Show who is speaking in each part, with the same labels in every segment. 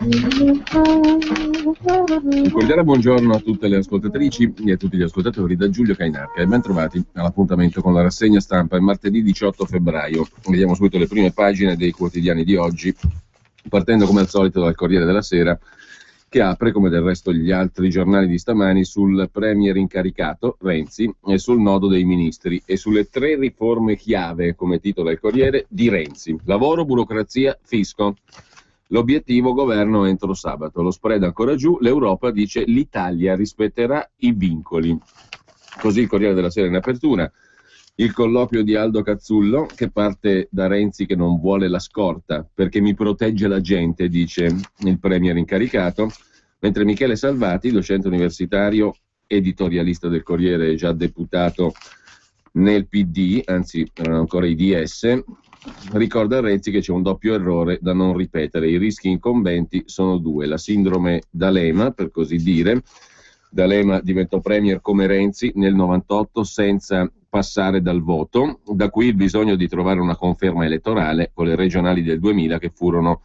Speaker 1: Un cordiale buongiorno a tutte le ascoltatrici e a tutti gli ascoltatori da Giulio Cainarca e ben trovati all'appuntamento con la rassegna stampa il martedì 18 febbraio. Vediamo subito le prime pagine dei quotidiani di oggi, partendo come al solito dal Corriere della Sera, che apre, come del resto gli altri giornali di stamani, sul premier incaricato Renzi e sul nodo dei ministri e sulle 3 riforme chiave, come titola il Corriere, di Renzi: lavoro, burocrazia, fisco. L'obiettivo governo entro sabato, lo spread ancora giù, l'Europa dice l'Italia rispetterà i vincoli. Così il Corriere della Sera in apertura. Il colloquio di Aldo Cazzullo, che parte da Renzi che non vuole la scorta perché mi protegge la gente, dice il premier incaricato, mentre Michele Salvati, docente universitario, editorialista del Corriere, già deputato nel PD, anzi erano ancora i DS, ricorda a Renzi che c'è un doppio errore da non ripetere. I rischi incombenti sono 2: la sindrome D'Alema, per così dire. D'Alema diventò premier come Renzi nel 98 senza passare dal voto, da qui il bisogno di trovare una conferma elettorale con le regionali del 2000 che furono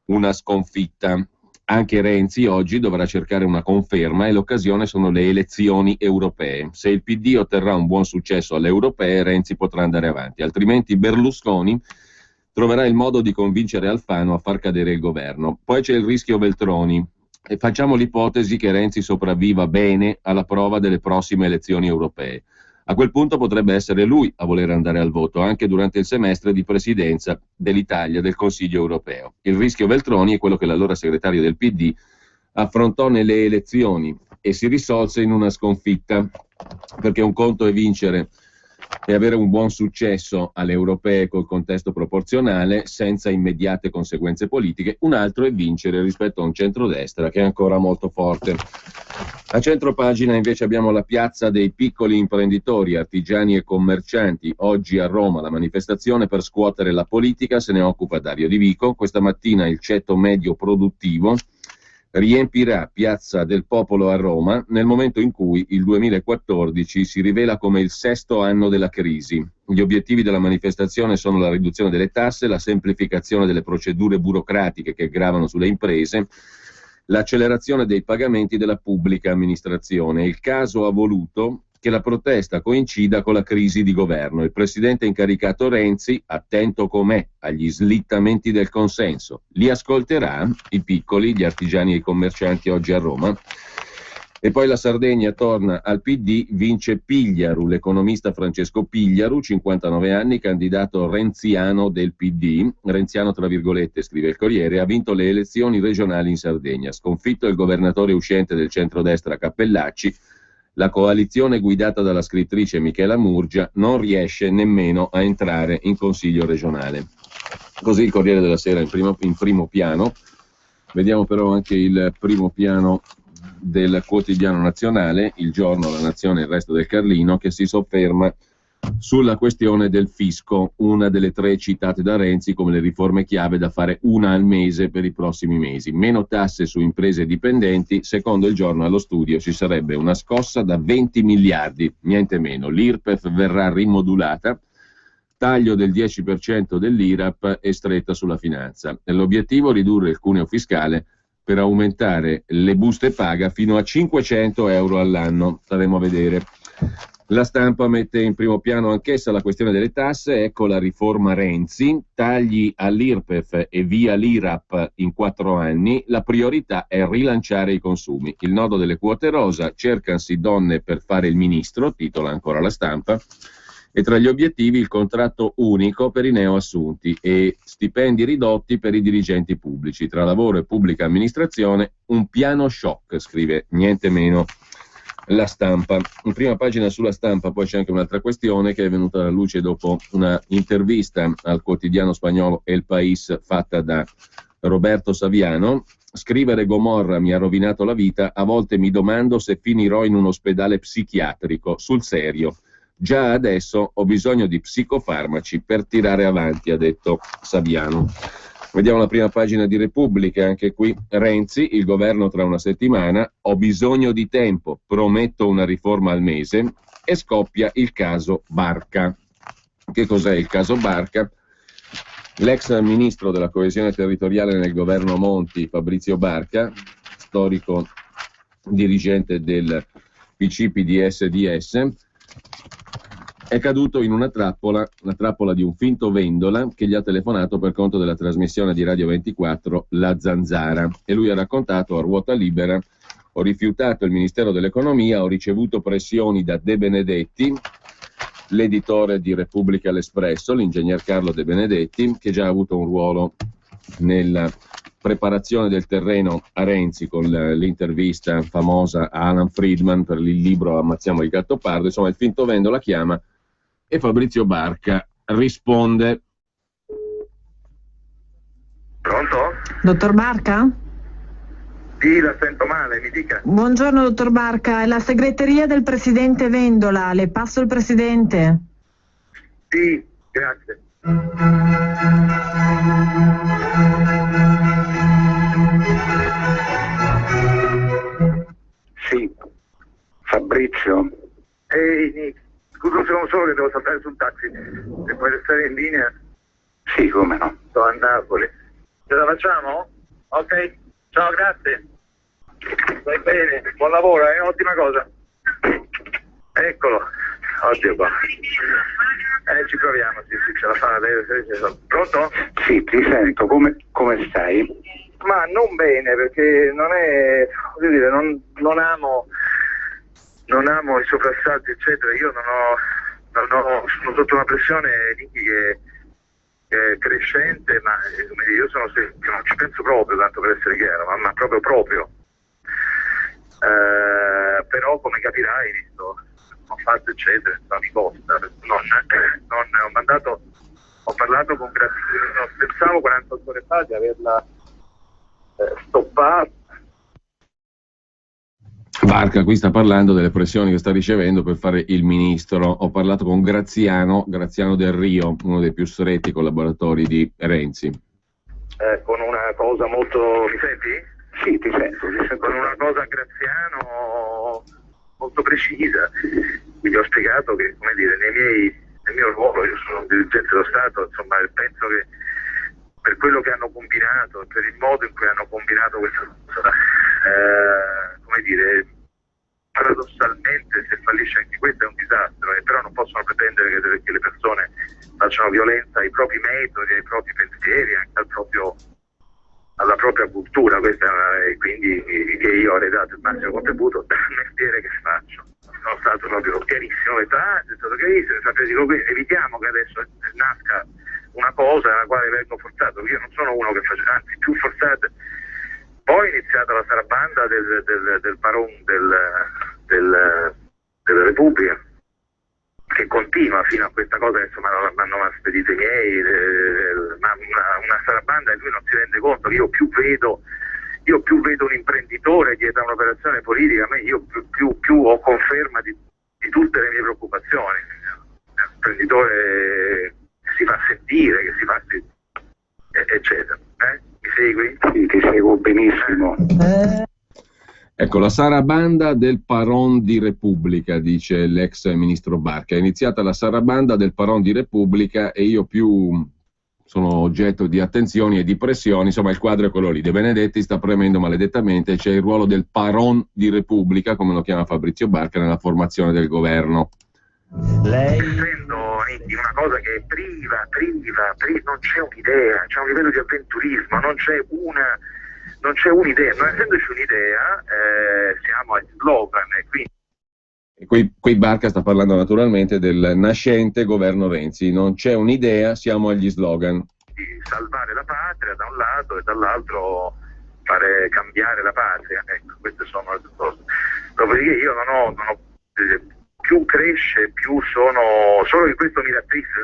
Speaker 1: una sconfitta. Anche Renzi oggi dovrà cercare una conferma e l'occasione sono le elezioni europee. Se il PD otterrà un buon successo alle europee, Renzi potrà andare avanti, altrimenti Berlusconi troverà il modo di convincere Alfano a far cadere il governo. Poi c'è il rischio Veltroni e facciamo l'ipotesi che Renzi sopravviva bene alla prova delle prossime elezioni europee. A quel punto potrebbe essere lui a voler andare al voto anche durante il semestre di presidenza dell'Italia del Consiglio europeo. Il rischio Veltroni è quello che l'allora segretario del PD affrontò nelle elezioni e si risolse in una sconfitta, perché un conto è vincere e avere un buon successo alle europee col contesto proporzionale senza immediate conseguenze politiche, un altro è vincere rispetto a un centrodestra che è ancora molto forte. A centropagina invece abbiamo la piazza dei piccoli imprenditori, artigiani e commercianti. Oggi a Roma la manifestazione per scuotere la politica, se ne occupa Dario Di Vico. Questa mattina il ceto medio produttivo riempirà Piazza del Popolo a Roma nel momento in cui il 2014 si rivela come il 6° anno della crisi. Gli obiettivi della manifestazione sono la riduzione delle tasse, la semplificazione delle procedure burocratiche che gravano sulle imprese, l'accelerazione dei pagamenti della pubblica amministrazione. Il caso ha voluto che la protesta coincida con la crisi di governo. Il presidente incaricato Renzi, attento com'è agli slittamenti del consenso, li ascolterà i piccoli, gli artigiani e i commercianti oggi a Roma. E poi la Sardegna torna al PD, vince Pigliaru, l'economista Francesco Pigliaru, 59 anni, candidato renziano del PD, renziano tra virgolette, scrive il Corriere, ha vinto le elezioni regionali in Sardegna, sconfitto il governatore uscente del centrodestra Cappellacci. La coalizione guidata dalla scrittrice Michela Murgia non riesce nemmeno a entrare in consiglio regionale. Così il Corriere della Sera in primo piano. Vediamo però anche il primo piano del quotidiano nazionale, Il Giorno, La Nazione e il Resto del Carlino, che si sofferma sulla questione del fisco, una delle 3 citate da Renzi come le riforme chiave da fare una al mese per i prossimi mesi. Meno tasse su imprese e dipendenti, secondo Il Giorno allo studio ci sarebbe una scossa da 20 miliardi, niente meno. L'IRPEF verrà rimodulata, taglio del 10% dell'IRAP e stretta sulla finanza. L'obiettivo è ridurre il cuneo fiscale per aumentare le buste paga fino a 500 euro all'anno. Staremo a vedere. La Stampa mette in primo piano anch'essa la questione delle tasse, ecco la riforma Renzi, tagli all'IRPEF e via l'IRAP in 4 anni, la priorità è rilanciare i consumi. Il nodo delle quote rosa, cercansi donne per fare il ministro, titola ancora la Stampa, e tra gli obiettivi il contratto unico per i neoassunti e stipendi ridotti per i dirigenti pubblici. Tra lavoro e pubblica amministrazione un piano shock, scrive niente meno la Stampa. In prima pagina sulla Stampa poi c'è anche un'altra questione che è venuta alla luce dopo una intervista al quotidiano spagnolo El País fatta da Roberto Saviano. Scrivere Gomorra mi ha rovinato la vita, a volte mi domando se finirò in un ospedale psichiatrico, sul serio. Già adesso ho bisogno di psicofarmaci per tirare avanti, ha detto Saviano. Vediamo la prima pagina di Repubblica, anche qui Renzi, il governo tra una settimana, ho bisogno di tempo, prometto una riforma al mese e scoppia il caso Barca. Che cos'è il caso Barca? L'ex ministro della coesione territoriale nel governo Monti, Fabrizio Barca, storico dirigente del PC-PDS-DS, è caduto in una trappola, la trappola di un finto Vendola che gli ha telefonato per conto della trasmissione di Radio 24 La Zanzara, e lui ha raccontato a ruota libera: ho rifiutato il Ministero dell'Economia, ho ricevuto pressioni da De Benedetti, l'editore di Repubblica l'Espresso, l'ingegner Carlo De Benedetti, che già ha avuto un ruolo nella preparazione del terreno a Renzi con l'intervista famosa a Alan Friedman per il libro Ammazziamo il Gattopardo. Insomma, il finto Vendola chiama e Fabrizio Barca risponde.
Speaker 2: Pronto?
Speaker 3: Dottor Barca?
Speaker 2: Sì, la sento male, mi dica.
Speaker 3: Buongiorno dottor Barca, è la segreteria del presidente Vendola, le passo il presidente.
Speaker 2: Sì, grazie.
Speaker 4: Sì, Fabrizio.
Speaker 2: Ehi Nick, scusa un secondo solo che devo saltare sul taxi. Se puoi restare in linea?
Speaker 4: Sì, come no.
Speaker 2: Sto a Napoli. Ce la facciamo? Ok, ciao, grazie. Stai bene, buon lavoro, è un'ottima cosa. Eccolo, oddio qua. Ci proviamo, sì, ce la fa. Pronto?
Speaker 4: Sì, ti sento, come stai?
Speaker 2: Ma non bene, perché non è, voglio dire, non amo i soprassati, eccetera. Io sono sotto una pressione che è crescente, ma come dire, io non ci penso proprio, tanto per essere chiaro, ma proprio. Però come capirai, visto ho fatto eccetera, mi costa. Ho parlato con Graziano, pensavo 48 ore fa di averla stoppata.
Speaker 1: Barca qui sta parlando delle pressioni che sta ricevendo per fare il ministro. Ho parlato con Graziano Del Rio, uno dei più stretti collaboratori di Renzi.
Speaker 2: Con una cosa molto... Mi senti?
Speaker 4: Sì, ti sento.
Speaker 2: Con una cosa a Graziano molto precisa. Quindi ho spiegato che, come dire, nel mio ruolo, io sono un dirigente dello Stato, insomma, penso che per quello che hanno combinato, per il modo in cui hanno combinato questa cosa, come dire, paradossalmente se fallisce anche questo è un disastro, però non possono pretendere che le persone facciano violenza ai propri metodi, ai propri pensieri, anche alla propria cultura. Questa è quindi che io avrei dato il massimo contributo dal mestiere che faccio. Sono stato proprio chiarissimo, è stato chiarissimo, dico, evitiamo che adesso nasca una cosa nella quale vengo forzato. Io non sono uno che faccio, anzi più forzato. Poi è iniziata la sarabanda del Paron della Repubblica, che continua fino a questa cosa che insomma mi hanno spedito i miei, ma una sarabanda e lui non si rende conto che io più vedo un imprenditore dietro a un'operazione politica, io più ho conferma di tutte le mie preoccupazioni. Un imprenditore che si fa sentire, che si fa eccetera. Mi segui?
Speaker 4: Sì, ti seguo benissimo.
Speaker 1: Ecco, la sarabanda del Paron di Repubblica, dice l'ex ministro Barca. È iniziata la sarabanda del Paron di Repubblica e io più sono oggetto di attenzioni e di pressioni. Insomma, il quadro è quello lì. De Benedetti sta premendo maledettamente, c'è il ruolo del Paron di Repubblica, come lo chiama Fabrizio Barca, nella formazione del governo.
Speaker 2: Lei sento una cosa che è priva, non c'è un'idea, c'è un livello di avventurismo, non c'è un'idea, non essendoci un'idea siamo agli slogan e quindi
Speaker 1: Qui Barca sta parlando naturalmente del nascente governo Renzi. Non c'è un'idea, siamo agli slogan.
Speaker 2: Di salvare la patria da un lato e dall'altro fare cambiare la patria. Ecco, queste sono le due cose. Dopodiché io non ho più cresce, più sono... Solo che questo mi rattrista,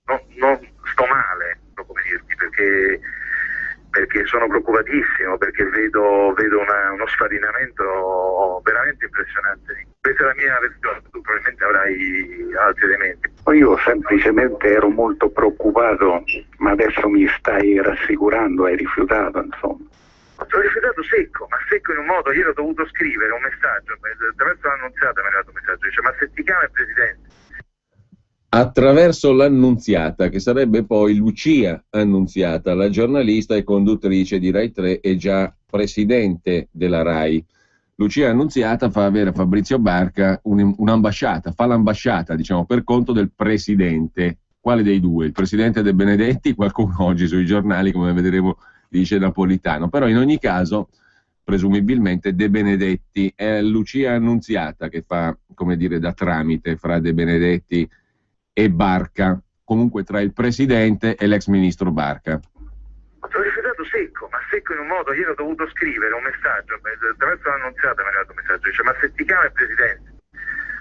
Speaker 2: non sto male, come dirti, perché sono preoccupatissimo, perché vedo uno sfarinamento veramente impressionante. Questa è la mia versione, tu probabilmente avrai altri elementi.
Speaker 4: Io semplicemente ero molto preoccupato, ma adesso mi stai rassicurando, hai rifiutato, insomma.
Speaker 2: Ho rifiutato secco, ma secco in un modo, ieri ho dovuto scrivere un messaggio, attraverso l'annunziata mi è arrivato un messaggio, dice: ma se ti chiama il presidente?
Speaker 1: attraverso l'Annunziata, che sarebbe poi Lucia Annunziata, la giornalista e conduttrice di Rai 3 e già presidente della Rai. Lucia Annunziata fa avere a Fabrizio Barca un'ambasciata, fa l'ambasciata, diciamo, per conto del presidente. Quale dei due? Il presidente De Benedetti? Qualcuno oggi sui giornali, come vedremo, dice Napolitano, però in ogni caso presumibilmente De Benedetti. È Lucia Annunziata che fa, come dire, da tramite fra De Benedetti e Barca, comunque tra il presidente e l'ex ministro Barca.
Speaker 2: Ho rifiutato secco, ma secco in un modo. Ieri ho dovuto scrivere un messaggio, attraverso l'Annunziata mi è arrivato un messaggio, dice: ma se ti chiama il presidente?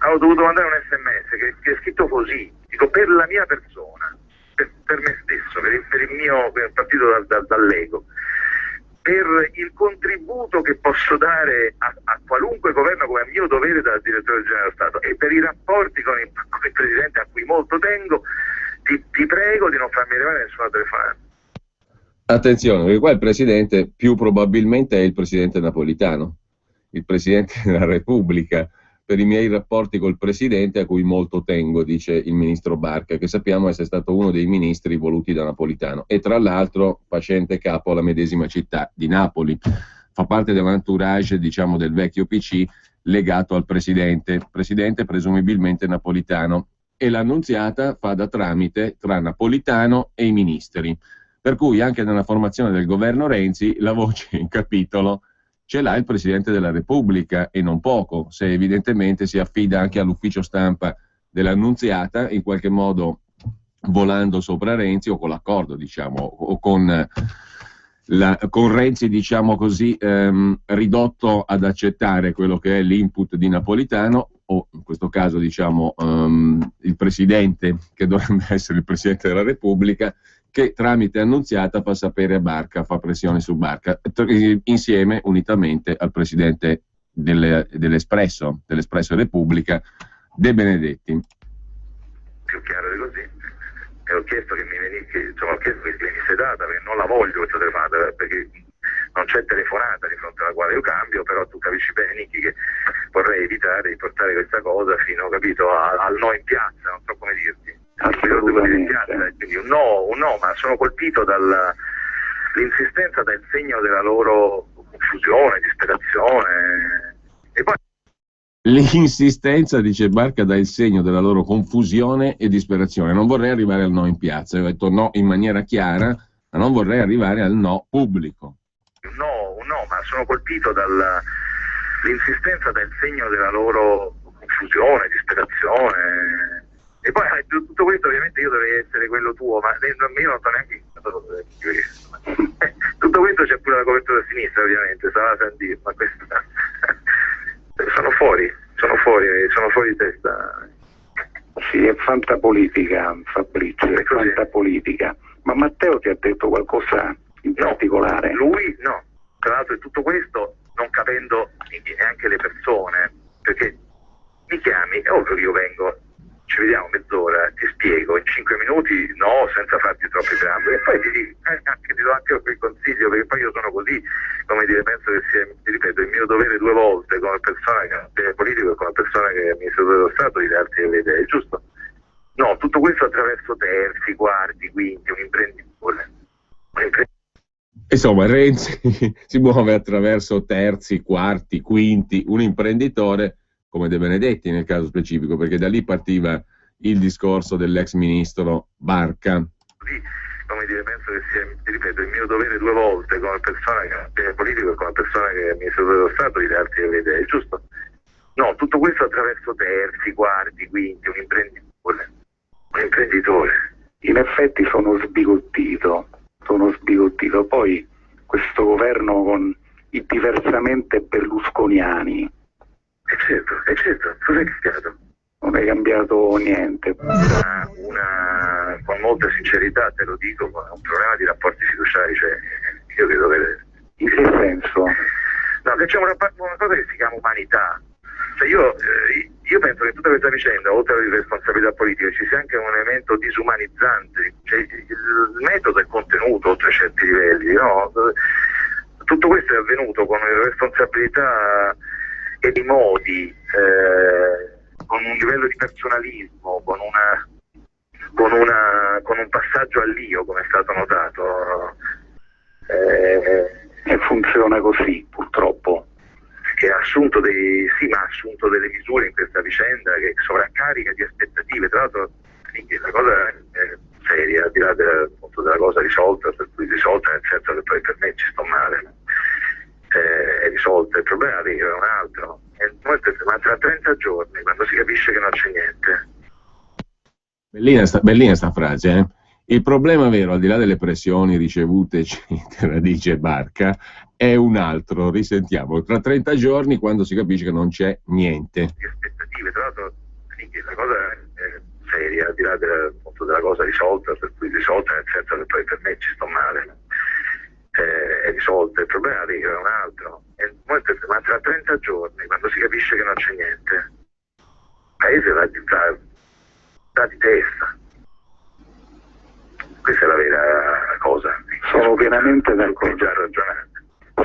Speaker 2: Ho dovuto mandare un sms che è scritto così, dico, per la mia persona, per me stesso, per il mio partito dall'ego, per il contributo che posso dare a qualunque governo come mio dovere da direttore generale dello Stato, e per i rapporti con il presidente a cui molto tengo, ti prego di non farmi arrivare nessuna telefonata.
Speaker 1: Attenzione, perché qua il presidente più probabilmente è il presidente Napolitano, il presidente della Repubblica. Per i miei rapporti col presidente a cui molto tengo, dice il ministro Barca, che sappiamo essere stato uno dei ministri voluti da Napolitano e tra l'altro facente capo alla medesima città di Napoli. Fa parte dell'entourage, diciamo, del vecchio PC legato al presidente presumibilmente Napolitano, e l'Annunziata fa da tramite tra Napolitano e i ministri. Per cui anche nella formazione del governo Renzi la voce in capitolo ce l'ha il Presidente della Repubblica, e non poco, se evidentemente si affida anche all'ufficio stampa dell'Annunziata, in qualche modo volando sopra Renzi, o con l'accordo, diciamo, o con Renzi, diciamo così, ridotto ad accettare quello che è l'input di Napolitano, o in questo caso, diciamo, il Presidente, che dovrebbe essere il Presidente della Repubblica, che tramite Annunziata fa sapere a Barca, fa pressione su Barca, insieme, unitamente al presidente dell'Espresso Repubblica, De Benedetti.
Speaker 2: Più chiaro di così. E ho chiesto che mi venisse data, perché non la voglio questa telefonata, perché non c'è telefonata di fronte alla quale io cambio, però tu capisci bene, Nichi, che vorrei evitare di portare questa cosa fino, capito, al no in piazza, non so come dirti. Quindi un no, ma sono colpito dall'insistenza, dal segno della loro confusione, disperazione. E poi
Speaker 1: l'insistenza, dice Barca, dà il segno della loro confusione e disperazione. Non vorrei arrivare al no in piazza, ho detto no in maniera chiara, ma non vorrei arrivare al no pubblico.
Speaker 2: Un no, ma sono colpito dall'insistenza, dal segno della loro confusione, disperazione. E poi tutto questo ovviamente io dovrei essere quello tuo, ma io non so neanche tutto questo c'è pure la copertura a sinistra, ovviamente, sarà Sandir, ma questa sono fuori di testa.
Speaker 4: Sì, è fantapolitica, Fabrizio, è fantapolitica. Ma Matteo ti ha detto qualcosa in particolare?
Speaker 2: Lui no, tra l'altro, di tutto questo non capendo neanche le persone, perché mi chiami, è ovvio che io vengo, ci vediamo mezz'ora, ti spiego in 5 minuti, no, senza farti troppi preamboli, e poi ti do anche quel consiglio, perché poi io sono così, come dire, penso che sia, ti ripeto, il mio dovere due volte come persona che è politico e come persona che è amministratore dello Stato di darti le idee, giusto? No, tutto questo attraverso terzi, quarti, quinti, un imprenditore.
Speaker 1: Insomma, Renzi si muove attraverso terzi, quarti, quinti, un imprenditore come De Benedetti nel caso specifico, perché da lì partiva il discorso dell'ex ministro Barca.
Speaker 2: Sì, come dire, penso che sia, ti ripeto, il mio dovere due volte come persona che è politico e come persona che è amministratore dello Stato di darti le idee, giusto? No, tutto questo attraverso terzi, quarti, quinti, un imprenditore.
Speaker 4: In effetti sono sbigottito. Poi questo governo con i diversamente berlusconiani.
Speaker 2: E certo, cosa è cambiato?
Speaker 4: Non è cambiato niente.
Speaker 2: Con molta sincerità te lo dico, un problema di rapporti fiduciari, cioè io credo che...
Speaker 4: In che senso?
Speaker 2: No, che c'è una cosa che si chiama umanità. Cioè io penso che in tutta questa vicenda, oltre alla responsabilità politica, ci sia anche un elemento disumanizzante, cioè il metodo è contenuto oltre certi livelli, no? Tutto questo è avvenuto con responsabilità e di modi, con un livello di personalismo, con una con un passaggio all'io, come è stato notato.
Speaker 4: E funziona così, purtroppo.
Speaker 2: Che ha assunto delle misure in questa vicenda che sovraccarica di aspettative. Tra l'altro la cosa è seria, al di là della cosa risolta, per cui risolta nel senso che poi per me ci sto male, è risolta. Il problema è un altro, ma tra 30 giorni, quando si capisce che non c'è niente.
Speaker 1: Bellina sta frase, eh? Il problema vero, al di là delle pressioni ricevute, eccetera, dice Barca, è un altro. Risentiamo. Tra 30 giorni, quando si capisce che non c'è niente.
Speaker 2: Di aspettative. Tra l'altro la cosa è seria, al di là della cosa risolta, per cui risolta nel senso che poi per me ci sto male, è risolta. Il problema è un altro, ma tra 30 giorni, quando si capisce che non c'è niente, il paese va di testa. Questa è la vera cosa.
Speaker 4: Sono pienamente d'accordo.
Speaker 2: Già ragionato.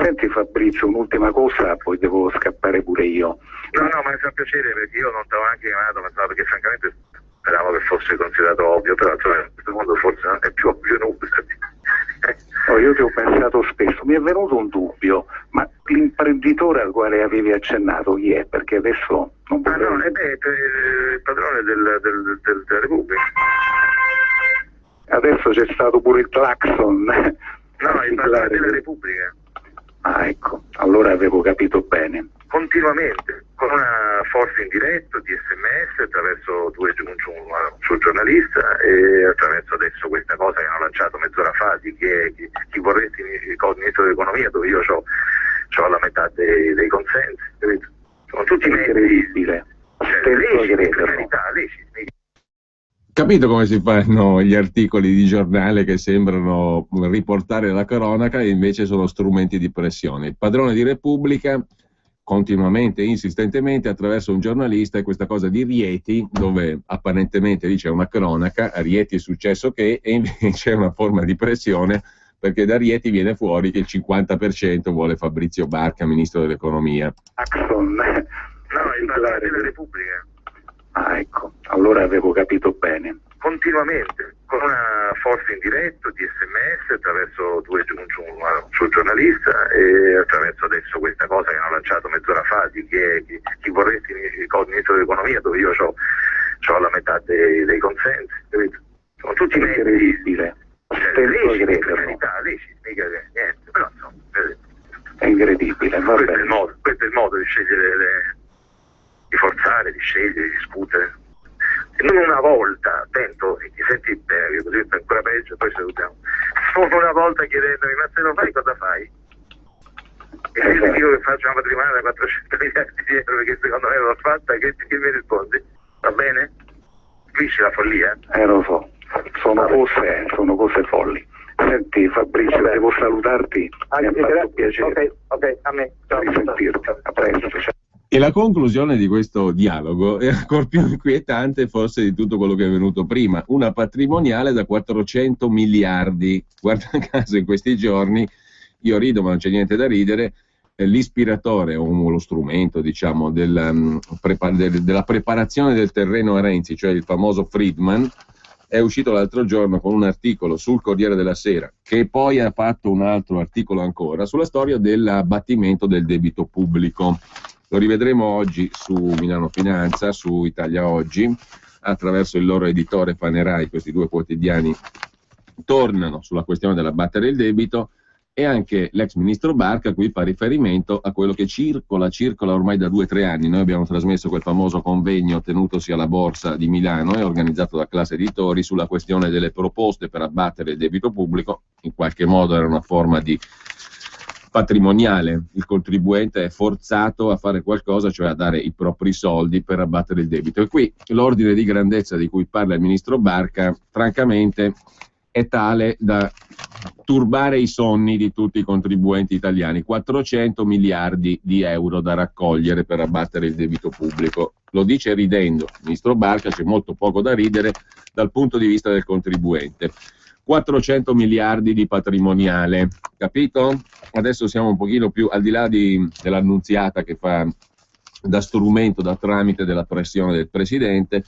Speaker 4: Senti Fabrizio, un'ultima cosa, poi devo scappare pure io.
Speaker 2: No, ma mi fa piacere, perché io non t'avevo neanche chiamato, perché francamente speravo che fosse considerato ovvio, però in questo mondo forse non è più ovvio nulla.
Speaker 4: Io ti ho pensato spesso, mi è venuto un dubbio, ma l'imprenditore al quale avevi accennato chi è? Perché adesso non potrei...
Speaker 2: no, è il padrone della Repubblica.
Speaker 4: Adesso c'è stato pure il clacson.
Speaker 2: No, il padrone della Repubblica.
Speaker 4: Ah, ecco, allora avevo capito bene.
Speaker 2: Continuamente, con una forza in diretto di SMS, attraverso tu aggiungi un suo giornalista, e attraverso adesso questa cosa che hanno lanciato mezz'ora fa di chi vorresti il ministro dell'economia, dove io ho la metà dei consensi, capito? Sono tutti
Speaker 4: incredibile.
Speaker 1: Capito come si fanno gli articoli di giornale che sembrano riportare la cronaca e invece sono strumenti di pressione. Il padrone di Repubblica continuamente, insistentemente, attraverso un giornalista, e questa cosa di Rieti, dove apparentemente dice una cronaca, a Rieti è successo che, e invece è una forma di pressione, perché da Rieti viene fuori che il 50% vuole Fabrizio Barca, ministro dell'economia.
Speaker 2: No, il padrone della Repubblica.
Speaker 4: Ah, ecco, allora avevo capito bene.
Speaker 2: Continuamente, con una forza in diretto di SMS, attraverso tu aggiungi un suo giornalista, e attraverso adesso questa cosa che hanno lanciato mezz'ora fa di chi vorresti il ministro dell'economia, dove io ho la metà dei consensi, capito? Sono tutti
Speaker 4: incredibile.
Speaker 2: Leciti, per carità, mica niente, però insomma,
Speaker 4: è incredibile.
Speaker 2: Questo è il modo di scegliere, di forzare, di scegliere, di discutere. E non una volta, attento, e ti senti bene, così è ancora peggio, poi salutiamo. Non una volta chiedendomi, ma se lo fai cosa fai? E se io ti dico che faccio una patrimoniale da 400 miliardi di euro perché secondo me l'ho fatta, che mi rispondi? Va bene? Capisci la follia?
Speaker 4: Lo so, sono cose folli. Senti Fabrizio, devo salutarti, mi ha fatto piacere.
Speaker 2: Ok, a me. Ciao.
Speaker 4: Risentirti, a presto.
Speaker 1: E la conclusione di questo dialogo è ancora più inquietante forse di tutto quello che è venuto prima. Una patrimoniale da 400 miliardi. Guarda caso in questi giorni, io rido ma non c'è niente da ridere, l'ispiratore o lo strumento, diciamo, della preparazione del terreno a Renzi, cioè il famoso Friedman, è uscito l'altro giorno con un articolo sul Corriere della Sera, che poi ha fatto un altro articolo ancora sulla storia dell'abbattimento del debito pubblico. Lo rivedremo oggi su Milano Finanza, su Italia Oggi, attraverso il loro editore Panerai. Questi due quotidiani tornano sulla questione dell'abbattere il debito, e anche l'ex ministro Barca qui fa riferimento a quello che circola ormai da 2 o 3 anni. Noi abbiamo trasmesso quel famoso convegno tenutosi alla Borsa di Milano e organizzato da Classe Editori sulla questione delle proposte per abbattere il debito pubblico. In qualche modo era una forma di patrimoniale, il contribuente è forzato a fare qualcosa, cioè a dare i propri soldi per abbattere il debito. E qui l'ordine di grandezza di cui parla il ministro Barca, francamente, è tale da turbare i sonni di tutti i contribuenti italiani. 400 miliardi di euro da raccogliere per abbattere il debito pubblico. Lo dice ridendo il ministro Barca, c'è molto poco da ridere dal punto di vista del contribuente. 400 miliardi di patrimoniale, capito? Adesso siamo un pochino più al di là dell'annunziata che fa da strumento, da tramite della pressione del Presidente.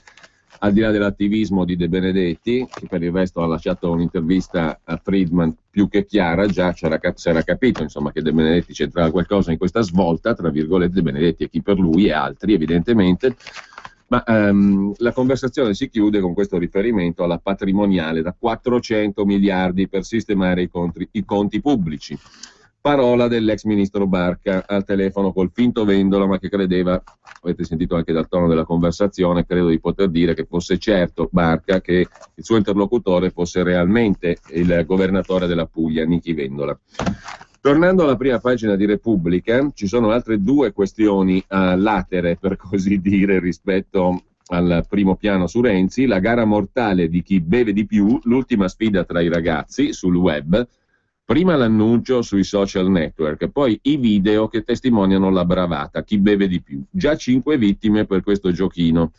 Speaker 1: al di là dell'attivismo di De Benedetti, che per il resto ha lasciato un'intervista a Friedman più che chiara, già si era capito insomma che De Benedetti c'entrava qualcosa in questa svolta, tra virgolette, De Benedetti e chi per lui e altri evidentemente, ma la conversazione si chiude con questo riferimento alla patrimoniale da 400 miliardi per sistemare i conti pubblici. Parola dell'ex ministro Barca al telefono col finto Vendola, ma che credeva, avete sentito anche dal tono della conversazione, credo di poter dire che fosse certo Barca che il suo interlocutore fosse realmente il governatore della Puglia, Nichi Vendola. Tornando alla prima pagina di Repubblica, ci sono altre due questioni a latere, per così dire, rispetto al primo piano su Renzi: la gara mortale di chi beve di più, l'ultima sfida tra i ragazzi sul web. Prima l'annuncio sui social network, poi i video che testimoniano la bravata, chi beve di più. Già 5 vittime per questo giochino,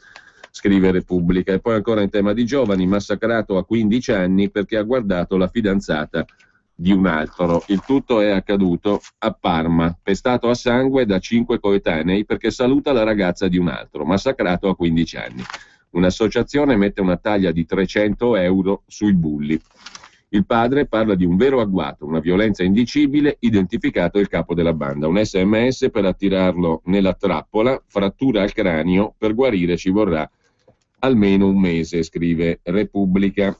Speaker 1: scrive Repubblica. E poi ancora in tema di giovani, massacrato a 15 anni perché ha guardato la fidanzata di un altro. Il tutto è accaduto a Parma, pestato a sangue da 5 coetanei perché saluta la ragazza di un altro, massacrato a 15 anni. Un'associazione mette una taglia di 300 euro sui bulli. Il padre parla di un vero agguato, una violenza indicibile, identificato il capo della banda. Un SMS per attirarlo nella trappola, frattura al cranio, per guarire ci vorrà almeno un mese, scrive Repubblica.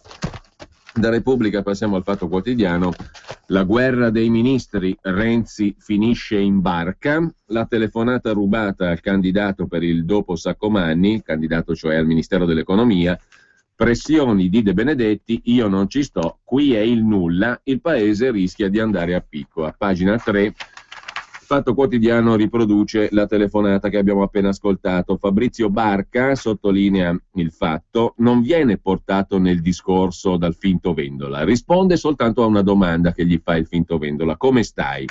Speaker 1: Da Repubblica passiamo al Fatto Quotidiano. La guerra dei ministri, Renzi finisce in barca, la telefonata rubata al candidato per il dopo Saccomanni, candidato cioè al Ministero dell'Economia, pressioni di De Benedetti, io non ci sto, qui è il nulla, il paese rischia di andare a picco. A pagina 3 Fatto Quotidiano riproduce la telefonata che abbiamo appena ascoltato. Fabrizio Barca sottolinea il fatto, non viene portato nel discorso dal finto Vendola, risponde soltanto a una domanda che gli fa il finto Vendola: come stai?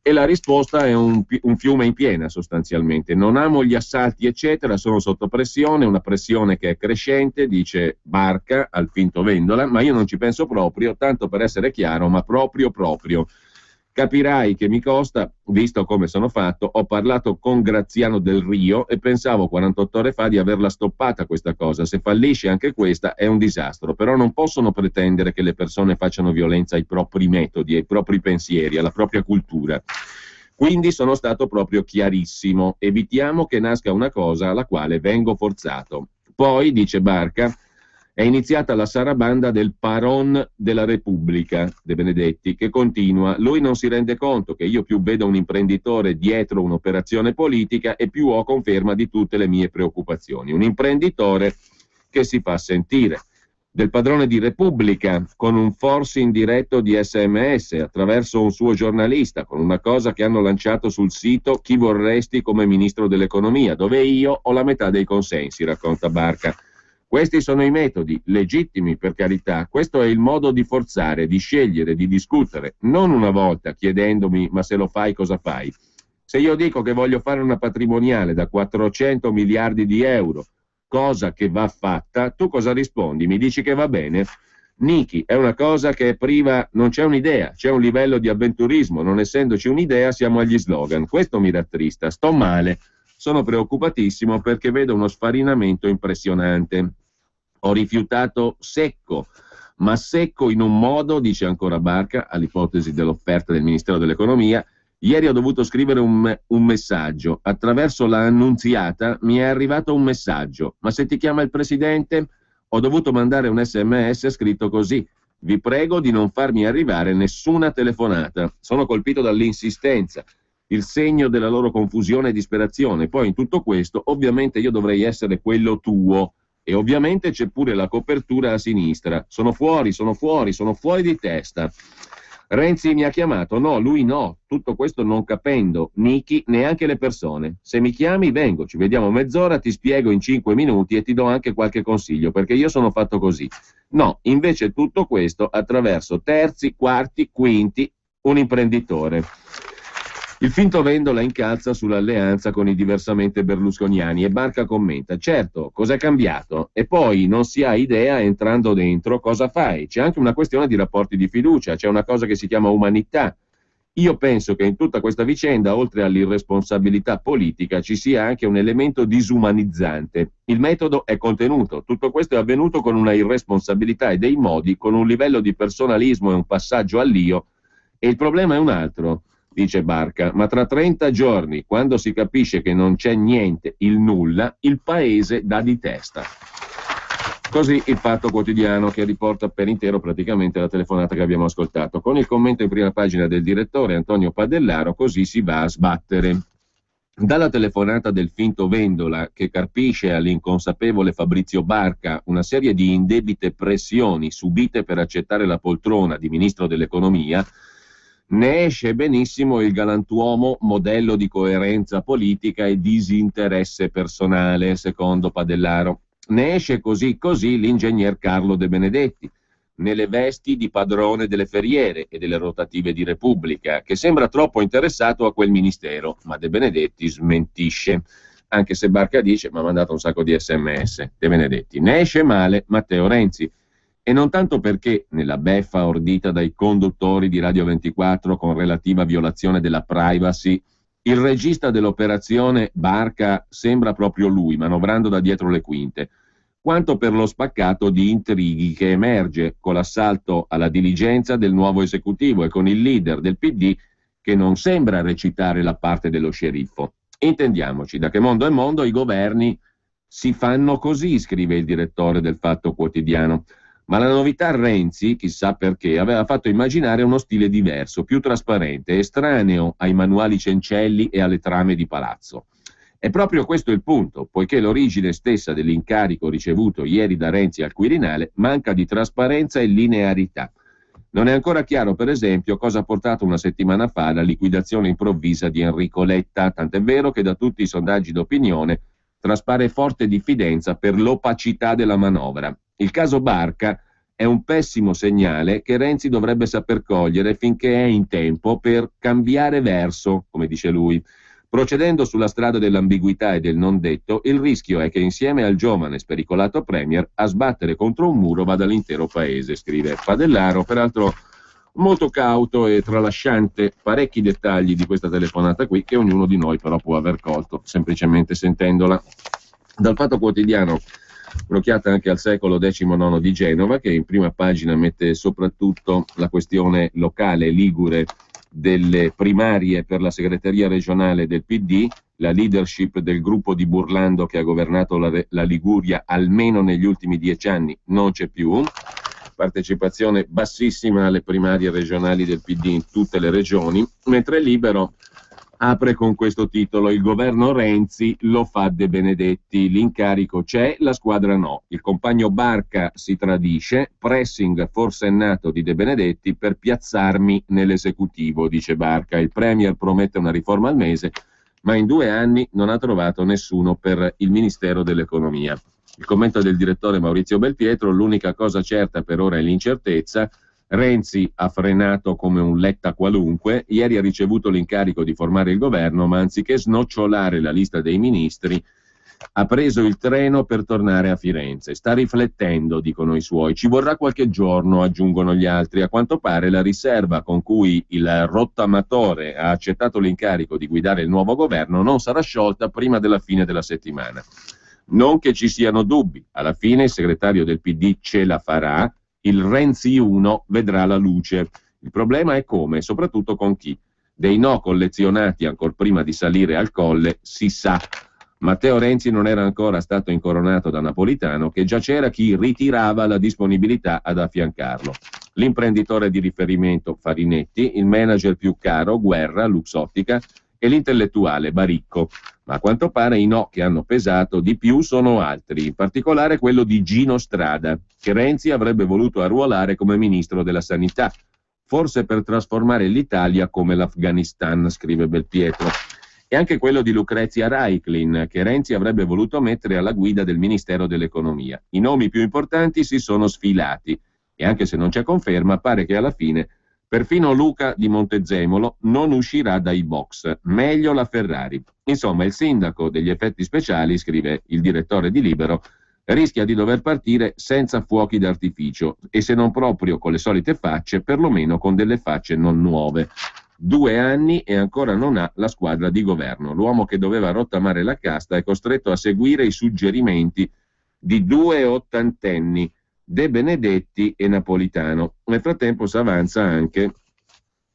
Speaker 1: E la risposta è un fiume in piena sostanzialmente. Non amo gli assalti eccetera, sono sotto pressione, una pressione che è crescente, dice Barca al finto Vendola, ma io non ci penso proprio, tanto per essere chiaro, ma proprio. Capirai che mi costa, visto come sono fatto. Ho parlato con Graziano Del Rio e pensavo 48 ore fa di averla stoppata questa cosa. Se fallisce anche questa è un disastro, però non possono pretendere che le persone facciano violenza ai propri metodi, ai propri pensieri, alla propria cultura. Quindi sono stato proprio chiarissimo, evitiamo che nasca una cosa alla quale vengo forzato. Poi, dice Barca, è iniziata la sarabanda del paron della Repubblica, De Benedetti, che continua: lui non si rende conto che io più vedo un imprenditore dietro un'operazione politica e più ho conferma di tutte le mie preoccupazioni. Un imprenditore che si fa sentire. Del padrone di Repubblica, con un forcing diretto di SMS attraverso un suo giornalista, con una cosa che hanno lanciato sul sito Chi vorresti come ministro dell'economia, dove io ho la metà dei consensi, racconta Barca. Questi sono i metodi, legittimi per carità, questo è il modo di forzare, di scegliere, di discutere, non una volta chiedendomi ma se lo fai cosa fai. Se io dico che voglio fare una patrimoniale da 400 miliardi di euro, cosa che va fatta, tu cosa rispondi? Mi dici che va bene? Nichi, è una cosa che è priva, non c'è un'idea, c'è un livello di avventurismo, non essendoci un'idea siamo agli slogan, questo mi rattrista, sto male. Sono preoccupatissimo perché vedo uno sfarinamento impressionante. Ho rifiutato secco, ma secco in un modo, dice ancora Barca, all'ipotesi dell'offerta del Ministero dell'Economia. Ieri ho dovuto scrivere un messaggio. Attraverso la Annunziata mi è arrivato un messaggio. Ma se ti chiama il Presidente? Ho dovuto mandare un SMS scritto così: vi prego di non farmi arrivare nessuna telefonata. Sono colpito dall'insistenza. Il segno della loro confusione e disperazione. Poi in tutto questo ovviamente io dovrei essere quello tuo e ovviamente c'è pure la copertura a sinistra. Sono fuori di testa. Renzi mi ha chiamato, no, lui no, tutto questo non capendo, Nichi, neanche le persone. Se mi chiami vengo, ci vediamo mezz'ora, ti spiego in 5 minuti e ti do anche qualche consiglio, perché io sono fatto così. No, invece tutto questo attraverso terzi, quarti, quinti, un imprenditore. Il finto Vendola incalza sull'alleanza con i diversamente berlusconiani e Barca commenta: certo, cos'è cambiato? E poi non si ha idea, entrando dentro, cosa fai? C'è anche una questione di rapporti di fiducia, c'è una cosa che si chiama umanità. Io penso che in tutta questa vicenda, oltre all'irresponsabilità politica, ci sia anche un elemento disumanizzante. Il metodo è contenuto, tutto questo è avvenuto con una irresponsabilità e dei modi, con un livello di personalismo e un passaggio all'io, e il problema è un altro, dice Barca, ma tra 30 giorni, quando si capisce che non c'è niente, il nulla, il paese dà di testa. Così il Fatto Quotidiano, che riporta per intero praticamente la telefonata che abbiamo ascoltato, con il commento in prima pagina del direttore Antonio Padellaro: così si va a sbattere. Dalla telefonata del finto Vendola, che carpisce all'inconsapevole Fabrizio Barca una serie di indebite pressioni subite per accettare la poltrona di ministro dell'economia, ne esce benissimo il galantuomo modello di coerenza politica e disinteresse personale, secondo Padellaro. Ne esce così l'ingegner Carlo De Benedetti, nelle vesti di padrone delle ferriere e delle rotative di Repubblica, che sembra troppo interessato a quel ministero, ma De Benedetti smentisce, anche se Barca dice: ma ha mandato un sacco di SMS. De Benedetti: ne esce male Matteo Renzi, e non tanto perché, nella beffa ordita dai conduttori di Radio 24 con relativa violazione della privacy, il regista dell'operazione Barca sembra proprio lui, manovrando da dietro le quinte, quanto per lo spaccato di intrighi che emerge con l'assalto alla diligenza del nuovo esecutivo e con il leader del PD che non sembra recitare la parte dello sceriffo. Intendiamoci, da che mondo è mondo i governi si fanno così, scrive il direttore del Fatto Quotidiano. Ma la novità Renzi, chissà perché, aveva fatto immaginare uno stile diverso, più trasparente, estraneo ai manuali Cencelli e alle trame di palazzo. È proprio questo il punto, poiché l'origine stessa dell'incarico ricevuto ieri da Renzi al Quirinale manca di trasparenza e linearità. Non è ancora chiaro, per esempio, cosa ha portato una settimana fa alla liquidazione improvvisa di Enrico Letta, tant'è vero che da tutti i sondaggi d'opinione traspare forte diffidenza per l'opacità della manovra. Il caso Barca è un pessimo segnale che Renzi dovrebbe saper cogliere finché è in tempo per cambiare verso, come dice lui. Procedendo sulla strada dell'ambiguità e del non detto, il rischio è che insieme al giovane spericolato premier a sbattere contro un muro vada l'intero paese, scrive Padellaro, peraltro molto cauto e tralasciante parecchi dettagli di questa telefonata qui, che ognuno di noi però può aver colto semplicemente sentendola. Dal Fatto Quotidiano un'occhiata anche al secolo XIX di Genova, che in prima pagina mette soprattutto la questione locale ligure delle primarie per la segreteria regionale del PD, la leadership del gruppo di Burlando che ha governato la Liguria almeno negli ultimi 10 anni non c'è più, partecipazione bassissima alle primarie regionali del PD in tutte le regioni, mentre Libero apre con questo titolo: il governo Renzi lo fa De Benedetti, l'incarico c'è, la squadra no, il compagno Barca si tradisce, pressing forsennato di De Benedetti per piazzarmi nell'esecutivo, dice Barca, il premier promette una riforma al mese, ma in 2 anni non ha trovato nessuno per il Ministero dell'Economia. Il commento del direttore Maurizio Belpietro: l'unica cosa certa per ora è l'incertezza. Renzi ha frenato come un Letta qualunque, ieri ha ricevuto l'incarico di formare il governo, ma anziché snocciolare la lista dei ministri ha preso il treno per tornare a Firenze. Sta riflettendo, dicono i suoi, ci vorrà qualche giorno, aggiungono gli altri. A quanto pare la riserva con cui il rottamatore ha accettato l'incarico di guidare il nuovo governo non sarà sciolta prima della fine della settimana. Non che ci siano dubbi, alla fine il segretario del PD ce la farà, il Renzi 1 vedrà la luce. Il problema è come, soprattutto con chi. Dei no collezionati ancor prima di salire al colle si sa. Matteo Renzi non era ancora stato incoronato da Napolitano, che già c'era chi ritirava la disponibilità ad affiancarlo. L'imprenditore di riferimento Farinetti, il manager più caro Guerra, Luxottica, e l'intellettuale Baricco. Ma a quanto pare i no che hanno pesato di più sono altri, in particolare quello di Gino Strada, che Renzi avrebbe voluto arruolare come ministro della sanità, forse per trasformare l'Italia come l'Afghanistan, scrive Belpietro, e anche quello di Lucrezia Raiklin, che Renzi avrebbe voluto mettere alla guida del Ministero dell'Economia. I nomi più importanti si sono sfilati, e anche se non c'è conferma, pare che alla fine perfino Luca di Montezemolo non uscirà dai box, meglio la Ferrari. Insomma, il sindaco degli effetti speciali, scrive il direttore di Libero, rischia di dover partire senza fuochi d'artificio e se non proprio con le solite facce, perlomeno con delle facce non nuove. 2 anni e ancora non ha la squadra di governo. L'uomo che doveva rottamare la casta è costretto a seguire i suggerimenti di 2 ottantenni, De Benedetti e Napolitano. Nel frattempo si avanza anche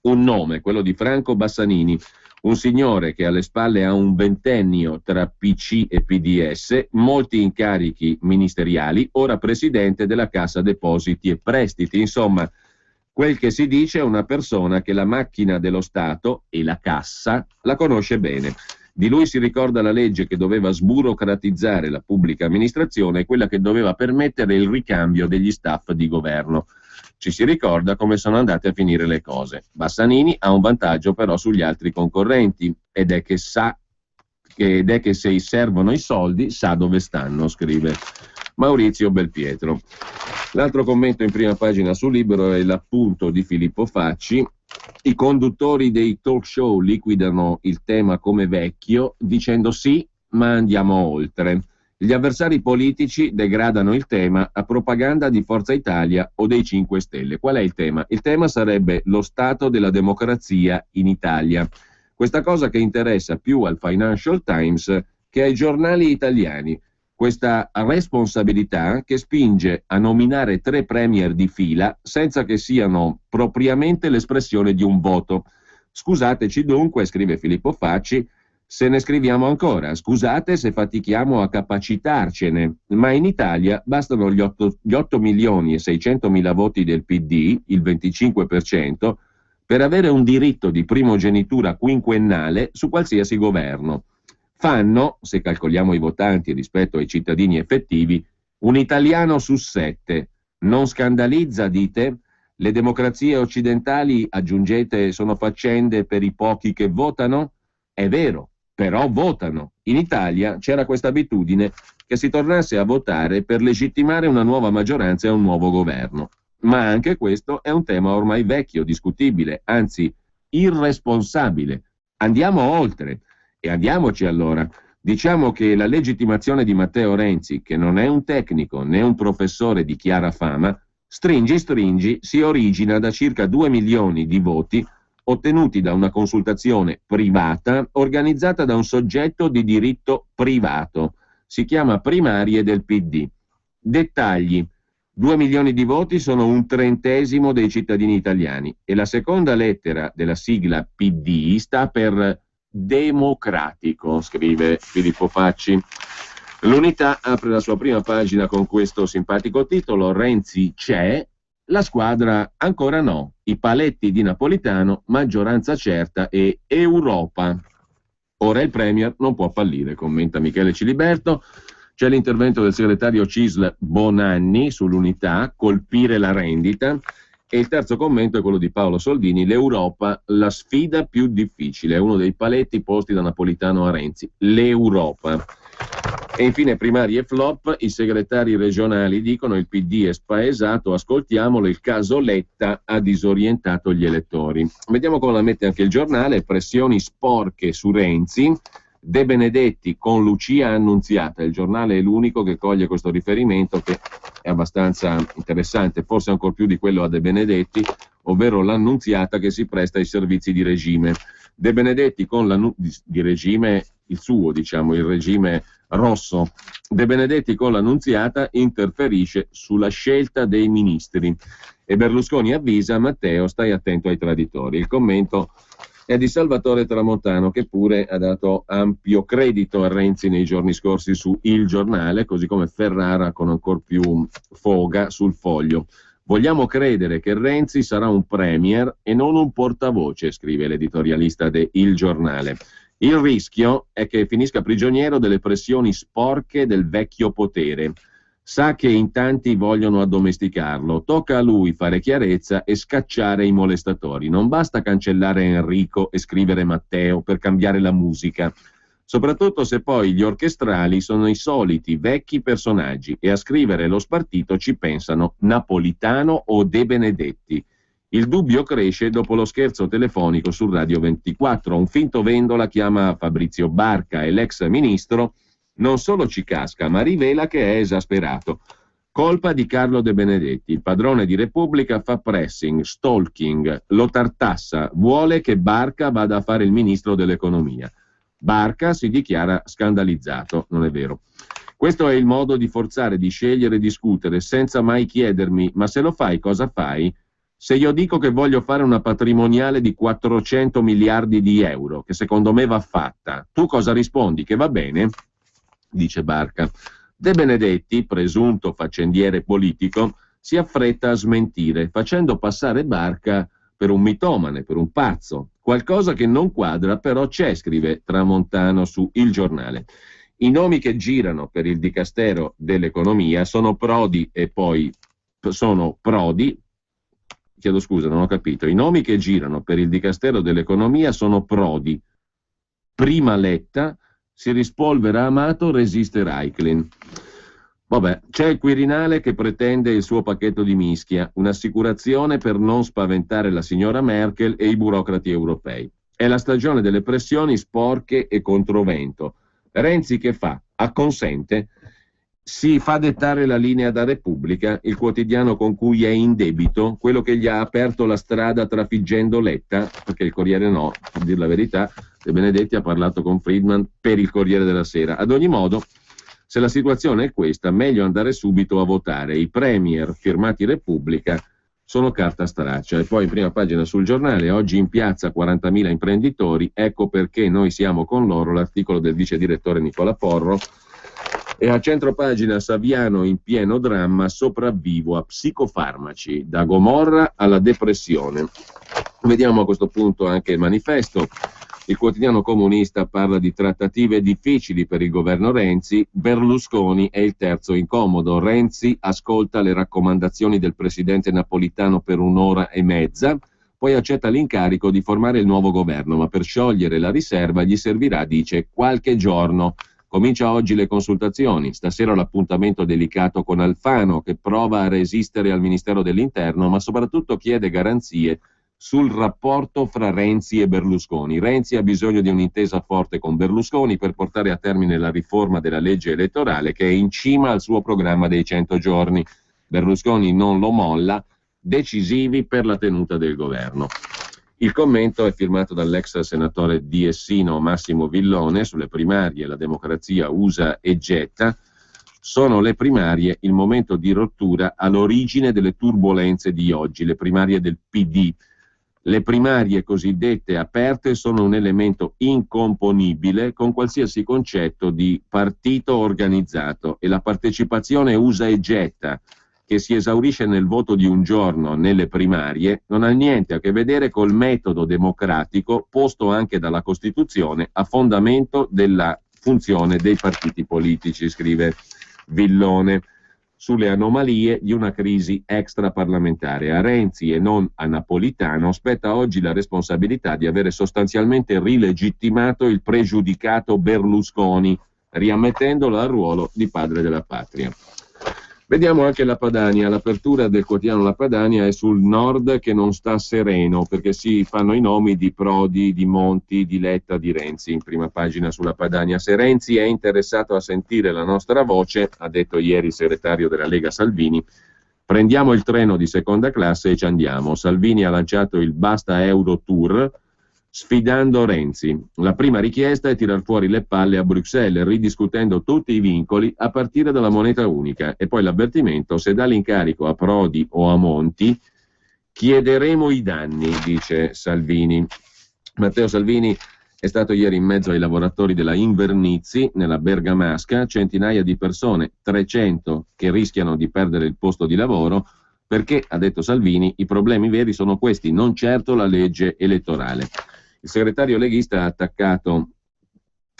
Speaker 1: un nome, quello di Franco Bassanini, un signore che alle spalle ha un ventennio tra PC e PDS, molti incarichi ministeriali, ora presidente della Cassa Depositi e Prestiti. Insomma, quel che si dice è una persona che la macchina dello Stato e la cassa la conosce bene. Di lui si ricorda la legge che doveva sburocratizzare la pubblica amministrazione e quella che doveva permettere il ricambio degli staff di governo. Ci si ricorda come sono andate a finire le cose. Bassanini ha un vantaggio però sugli altri concorrenti ed è che se servono i soldi sa dove stanno, scrive Maurizio Belpietro. L'altro commento in prima pagina sul Libero è l'appunto di Filippo Facci. I conduttori dei talk show liquidano il tema come vecchio dicendo sì, ma andiamo oltre. Gli avversari politici degradano il tema a propaganda di Forza Italia o dei 5 Stelle. Qual è il tema? Il tema sarebbe lo stato della democrazia in Italia. Questa cosa che interessa più al Financial Times che ai giornali italiani. Questa responsabilità che spinge a nominare 3 premier di fila senza che siano propriamente l'espressione di un voto. Scusateci dunque, scrive Filippo Facci, se ne scriviamo ancora. Scusate se fatichiamo a capacitarcene, ma in Italia bastano gli 8 milioni e 600 mila voti del PD, il 25%, per avere un diritto di primogenitura quinquennale su qualsiasi governo. Fanno, se calcoliamo i votanti rispetto ai cittadini effettivi, un italiano su 7. Non scandalizza, dite? Le democrazie occidentali, aggiungete, sono faccende per i pochi che votano? È vero, però votano. In Italia c'era questa abitudine che si tornasse a votare per legittimare una nuova maggioranza e un nuovo governo. Ma anche questo è un tema ormai vecchio, discutibile, anzi irresponsabile. Andiamo oltre. E andiamoci allora. Diciamo che la legittimazione di Matteo Renzi, che non è un tecnico né un professore di chiara fama, stringi, si origina da circa 2 milioni di voti ottenuti da una consultazione privata organizzata da un soggetto di diritto privato. Si chiama Primarie del PD. Dettagli. 2 milioni di voti sono 1/30 dei cittadini italiani e la seconda lettera della sigla PD sta per democratico, scrive Filippo Facci. L'Unità apre la sua prima pagina con questo simpatico titolo: Renzi c'è, la squadra ancora no, i paletti di Napolitano, maggioranza certa e Europa. Ora il Premier non può fallire, commenta Michele Ciliberto. C'è l'intervento del segretario CISL Bonanni sull'Unità, colpire la rendita. E il terzo commento è quello di Paolo Soldini, l'Europa, la sfida più difficile, è uno dei paletti posti da Napolitano a Renzi, l'Europa. E infine primarie e flop, i segretari regionali dicono il PD è spaesato, ascoltiamolo, il caso Letta ha disorientato gli elettori. Vediamo come la mette anche il giornale, pressioni sporche su Renzi, De Benedetti con Lucia Annunziata, il giornale è l'unico che coglie questo riferimento che è abbastanza interessante, forse ancor più di quello a De Benedetti, ovvero l'Annunziata che si presta ai servizi di regime. De Benedetti con di regime, il suo diciamo, il regime rosso. De Benedetti con l'Annunziata interferisce sulla scelta dei ministri e Berlusconi avvisa Matteo stai attento ai traditori. Il commento è di Salvatore Tramontano che pure ha dato ampio credito a Renzi nei giorni scorsi su Il Giornale, così come Ferrara con ancor più foga sul Foglio. Vogliamo credere che Renzi sarà un premier e non un portavoce, scrive l'editorialista de Il Giornale. Il rischio è che finisca prigioniero delle pressioni sporche del vecchio potere. Sa che in tanti vogliono addomesticarlo, tocca a lui fare chiarezza e scacciare i molestatori. Non basta cancellare Enrico e scrivere Matteo per cambiare la musica, soprattutto se poi gli orchestrali sono i soliti vecchi personaggi e a scrivere lo spartito ci pensano Napolitano o De Benedetti. Il dubbio cresce dopo lo scherzo telefonico su Radio 24. Un finto Vendola chiama Fabrizio Barca e l'ex ministro non solo ci casca, ma rivela che è esasperato. Colpa di Carlo De Benedetti, il padrone di Repubblica fa pressing, stalking, lo tartassa, vuole che Barca vada a fare il ministro dell'economia. Barca si dichiara scandalizzato, non è vero. Questo è il modo di forzare, di scegliere, discutere, senza mai chiedermi, ma se lo fai cosa fai? Se io dico che voglio fare una patrimoniale di 400 miliardi di euro, che secondo me va fatta, tu cosa rispondi? Che va bene? Dice Barca. De Benedetti, presunto faccendiere politico, si affretta a smentire, facendo passare Barca per un mitomane, per un pazzo. Qualcosa che non quadra, però c'è, scrive Tramontano su Il Giornale. I nomi che girano per il Dicastero dell'Economia sono Prodi e poi sono Prodi. Chiedo scusa, non ho capito. I nomi che girano per il Dicastero dell'Economia sono Prodi, prima Letta, si rispolvera Amato, resiste Raiklin. Vabbè, c'è il Quirinale che pretende il suo pacchetto di mischia, un'assicurazione per non spaventare la signora Merkel e i burocrati europei. È la stagione delle pressioni sporche e controvento. Renzi che fa? Acconsente? Si fa dettare la linea da Repubblica, il quotidiano con cui è in debito, quello che gli ha aperto la strada trafiggendo Letta, perché il Corriere no, per dire la verità, De Benedetti ha parlato con Friedman per il Corriere della Sera. Ad ogni modo, se la situazione è questa, meglio andare subito a votare. I premier firmati Repubblica sono carta straccia. E poi in prima pagina sul Giornale, oggi in piazza 40.000 imprenditori, ecco perché noi siamo con loro, l'articolo del vice direttore Nicola Porro. E a centropagina Saviano in pieno dramma, sopravvivo a psicofarmaci, da Gomorra alla depressione. Vediamo a questo punto anche il manifesto. Il quotidiano comunista parla di trattative difficili per il governo Renzi, Berlusconi è il terzo incomodo, Renzi ascolta le raccomandazioni del presidente Napolitano per un'ora e mezza, poi accetta l'incarico di formare il nuovo governo, ma per sciogliere la riserva gli servirà, dice, qualche giorno. Comincia oggi le consultazioni, stasera l'appuntamento delicato con Alfano che prova a resistere al Ministero dell'Interno, ma soprattutto chiede garanzie sul rapporto fra Renzi e Berlusconi. Renzi ha bisogno di un'intesa forte con Berlusconi per portare a termine la riforma della legge elettorale che è in cima al suo programma dei 100 giorni. Berlusconi non lo molla, decisivi per la tenuta del governo. Il commento è firmato dall'ex senatore di Essino Massimo Villone sulle primarie, la democrazia usa e getta. Sono le primarie il momento di rottura all'origine delle turbolenze di oggi, le primarie del PD. Le primarie cosiddette aperte sono un elemento incomponibile con qualsiasi concetto di partito organizzato e la partecipazione usa e getta, che si esaurisce nel voto di un giorno nelle primarie, non ha niente a che vedere col metodo democratico posto anche dalla Costituzione a fondamento della funzione dei partiti politici, scrive Villone, sulle anomalie di una crisi extraparlamentare. A Renzi e non a Napolitano spetta oggi la responsabilità di avere sostanzialmente rilegittimato il pregiudicato Berlusconi, riammettendolo al ruolo di padre della patria. Vediamo anche la Padania, l'apertura del quotidiano La Padania è sul nord che non sta sereno perché si fanno i nomi di Prodi, di Monti, di Letta, di Renzi in prima pagina sulla Padania. Se Renzi è interessato a sentire la nostra voce, ha detto ieri il segretario della Lega Salvini, prendiamo il treno di seconda classe e ci andiamo. Salvini ha lanciato il Basta Euro Tour sfidando Renzi. La prima richiesta è tirar fuori le palle a Bruxelles, ridiscutendo tutti i vincoli a partire dalla moneta unica. E poi l'avvertimento, se dà l'incarico a Prodi o a Monti, chiederemo i danni, dice Salvini. Matteo Salvini è stato ieri in mezzo ai lavoratori della Invernizzi, nella Bergamasca, centinaia di persone, 300 che rischiano di perdere il posto di lavoro, perché, ha detto Salvini, i problemi veri sono questi, non certo la legge elettorale. Il segretario leghista ha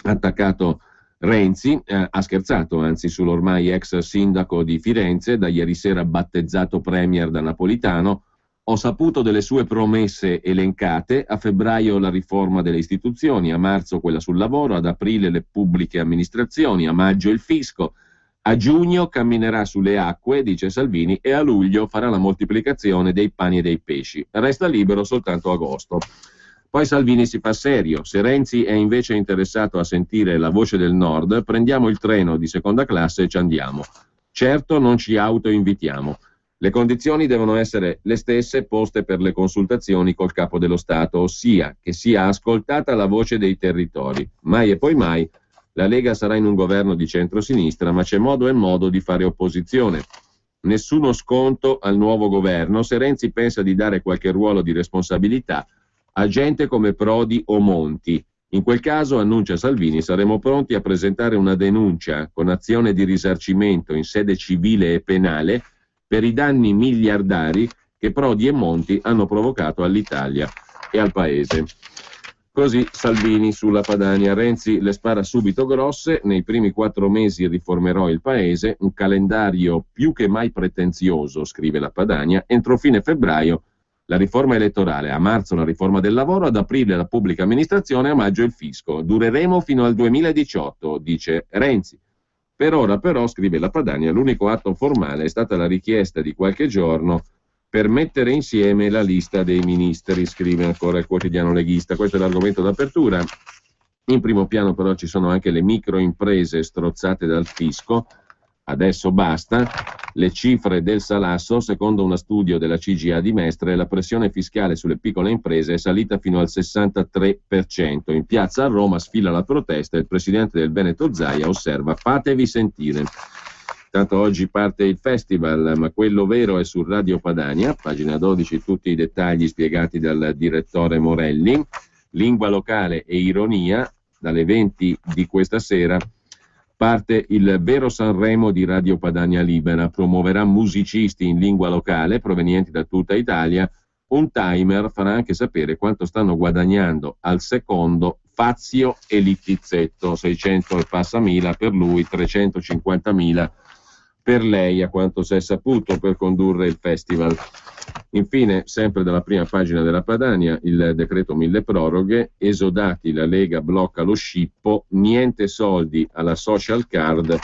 Speaker 1: attaccato Renzi, ha scherzato anzi sull'ormai ex sindaco di Firenze, da ieri sera battezzato premier da Napolitano. Ho saputo delle sue promesse elencate, a febbraio la riforma delle istituzioni, a marzo quella sul lavoro, ad aprile le pubbliche amministrazioni, a maggio il fisco, a giugno camminerà sulle acque, dice Salvini, e a luglio farà la moltiplicazione dei pani e dei pesci. Resta libero soltanto agosto. Poi Salvini si fa serio. Se Renzi è invece interessato a sentire la voce del Nord, prendiamo il treno di seconda classe e ci andiamo. Certo non ci autoinvitiamo. Le condizioni devono essere le stesse poste per le consultazioni col Capo dello Stato, ossia che sia ascoltata la voce dei territori. Mai e poi mai la Lega sarà in un governo di centrosinistra, ma c'è modo e modo di fare opposizione. Nessuno sconto al nuovo governo se Renzi pensa di dare qualche ruolo di responsabilità a gente come Prodi o Monti. In quel caso, annuncia Salvini, saremo pronti a presentare una denuncia con azione di risarcimento in sede civile e penale per i danni miliardari che Prodi e Monti hanno provocato all'Italia e al Paese. Così Salvini sulla Padania. Renzi le spara subito grosse, nei primi 4 mesi riformerò il Paese, un calendario più che mai pretenzioso, scrive la Padania, entro fine febbraio la riforma elettorale, a marzo la riforma del lavoro, ad aprile la pubblica amministrazione, a maggio il fisco. Dureremo fino al 2018, dice Renzi. Per ora però, scrive la Padania, l'unico atto formale è stata la richiesta di qualche giorno per mettere insieme la lista dei ministri, scrive ancora il quotidiano leghista. Questo è l'argomento d'apertura. In primo piano però ci sono anche le microimprese strozzate dal fisco. Adesso basta. Le cifre del salasso, secondo uno studio della CGA di Mestre, la pressione fiscale sulle piccole imprese è salita fino al 63%. In piazza a Roma sfila la protesta e il presidente del Veneto Zaia osserva: fatevi sentire. Tanto oggi parte il festival, ma quello vero è su Radio Padania, pagina 12, tutti i dettagli spiegati dal direttore Morelli. Lingua locale e ironia, dalle 20 di questa sera parte il vero Sanremo di Radio Padania Libera, promuoverà musicisti in lingua locale provenienti da tutta Italia. Un timer farà anche sapere quanto stanno guadagnando al secondo Fazio e Littizzetto, 600 e passa mila per lui, 350.000 per lei, a quanto si è saputo, per condurre il festival. Infine, sempre dalla prima pagina della Padania, il decreto mille proroghe, esodati, la Lega blocca lo scippo, niente soldi alla social card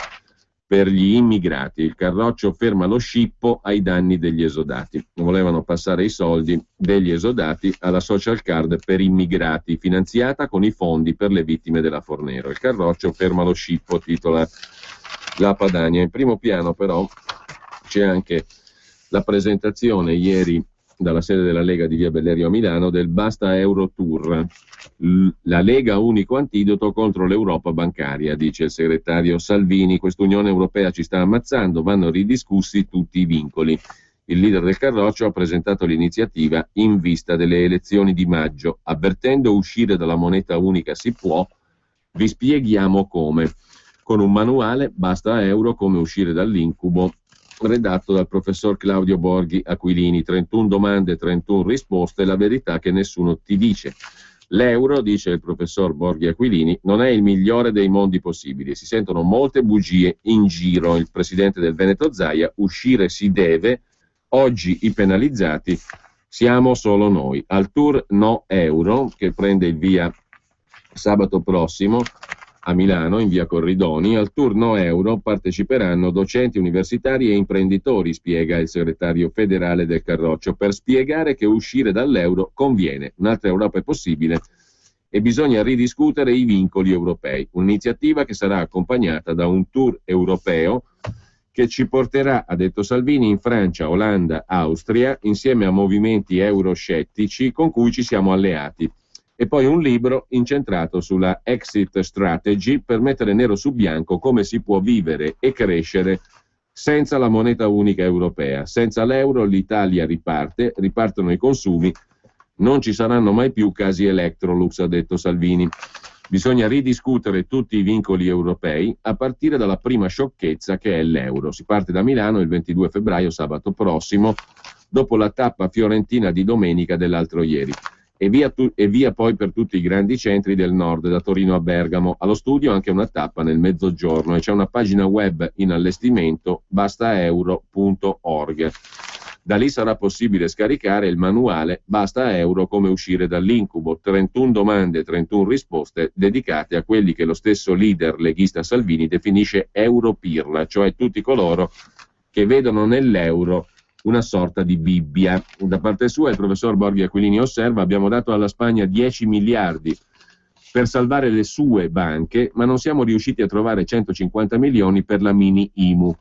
Speaker 1: per gli immigrati, il Carroccio ferma lo scippo ai danni degli esodati. Volevano passare i soldi degli esodati alla social card per immigrati, finanziata con i fondi per le vittime della Fornero. Il Carroccio ferma lo scippo, titola la Padania. In primo piano però c'è anche la presentazione ieri dalla sede della Lega di Via Bellerio a Milano del Basta Euro Tour. La Lega unico antidoto contro l'Europa bancaria, dice il segretario Salvini. Quest'Unione Europea ci sta ammazzando, vanno ridiscussi tutti i vincoli. Il leader del Carroccio ha presentato l'iniziativa in vista delle elezioni di maggio, avvertendo: uscire dalla moneta unica si può, vi spieghiamo come. Con un manuale, Basta Euro, come uscire dall'incubo, redatto dal professor Claudio Borghi Aquilini. 31 domande, 31 risposte, la verità che nessuno ti dice. L'euro, dice il professor Borghi Aquilini, non è il migliore dei mondi possibili. Si sentono molte bugie in giro. Il presidente del Veneto Zaia: uscire si deve, oggi i penalizzati siamo solo noi. Al tour No Euro, che prende il via sabato prossimo a Milano, in via Corridoni, al tour No Euro parteciperanno docenti universitari e imprenditori, spiega il segretario federale del Carroccio, per spiegare che uscire dall'euro conviene. Un'altra Europa è possibile e bisogna ridiscutere i vincoli europei. Un'iniziativa che sarà accompagnata da un tour europeo che ci porterà, ha detto Salvini, in Francia, Olanda, Austria, insieme a movimenti euroscettici con cui ci siamo alleati. E poi un libro incentrato sulla exit strategy per mettere nero su bianco come si può vivere e crescere senza la moneta unica europea. Senza l'euro l'Italia riparte, ripartono i consumi, non ci saranno mai più casi Electrolux, ha detto Salvini. Bisogna ridiscutere tutti i vincoli europei a partire dalla prima sciocchezza che è l'euro. Si parte da Milano il 22 febbraio, sabato prossimo, dopo la tappa fiorentina di domenica dell'altro ieri. E via poi per tutti i grandi centri del nord, da Torino a Bergamo. Allo studio anche una tappa nel mezzogiorno e c'è una pagina web in allestimento, bastaeuro.org. Da lì sarà possibile scaricare il manuale Basta Euro, come uscire dall'incubo. 31 domande, 31 risposte dedicate a quelli che lo stesso leader leghista Salvini definisce europirla, cioè tutti coloro che vedono nell'euro una sorta di Bibbia. Da parte sua il professor Borghi Aquilini osserva: abbiamo dato alla Spagna 10 miliardi per salvare le sue banche, ma non siamo riusciti a trovare 150 milioni per la mini IMU.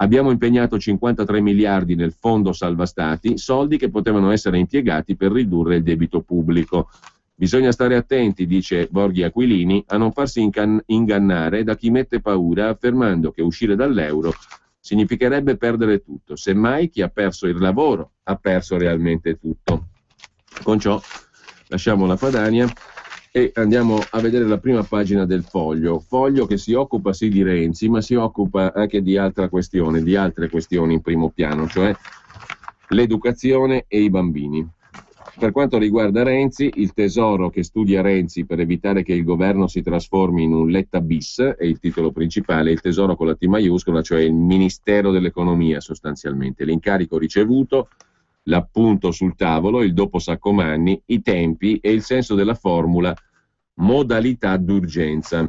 Speaker 1: Abbiamo impegnato 53 miliardi nel fondo salva stati, soldi che potevano essere impiegati per ridurre il debito pubblico. Bisogna stare attenti, dice Borghi Aquilini, a non farsi ingannare da chi mette paura affermando che uscire dall'euro significherebbe perdere tutto. Semmai chi ha perso il lavoro ha perso realmente tutto. Con ciò lasciamo la Padania e andiamo a vedere la prima pagina del Foglio che si occupa sì di Renzi, ma si occupa anche di altre questioni in primo piano, cioè l'educazione e i bambini. Per quanto riguarda Renzi, il tesoro che studia Renzi per evitare che il governo si trasformi in un Letta bis, è il titolo principale, il tesoro con la T maiuscola, cioè il Ministero dell'Economia sostanzialmente, l'incarico ricevuto, l'appunto sul tavolo, il dopo Saccomanni, i tempi e il senso della formula modalità d'urgenza.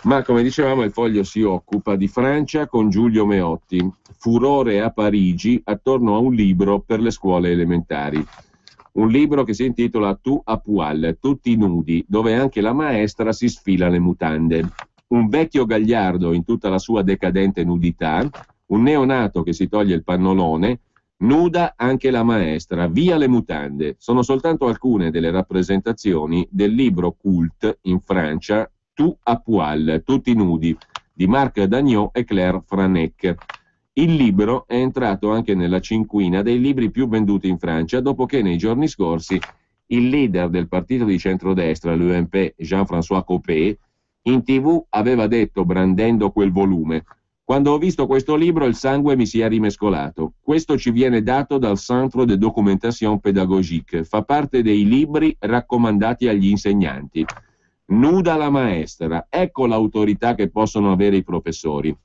Speaker 1: Ma come dicevamo il Foglio si occupa di Francia con Giulio Meotti, furore a Parigi attorno a un libro per le scuole elementari. Un libro che si intitola Tout à poil, tutti nudi, dove anche la maestra si sfila le mutande. Un vecchio gagliardo in tutta la sua decadente nudità, un neonato che si toglie il pannolone, nuda anche la maestra, via le mutande. Sono soltanto alcune delle rappresentazioni del libro cult in Francia Tout à poil, tutti nudi, di Marc Dagnon e Claire Franec. Il libro è entrato anche nella cinquina dei libri più venduti in Francia, dopo che nei giorni scorsi il leader del partito di centrodestra, l'UMP, Jean-François Copé, in TV aveva detto, brandendo quel volume: «Quando ho visto questo libro il sangue mi si è rimescolato. Questo ci viene dato dal Centre de Documentation Pédagogique, fa parte dei libri raccomandati agli insegnanti. Nuda la maestra, ecco l'autorità che possono avere i professori.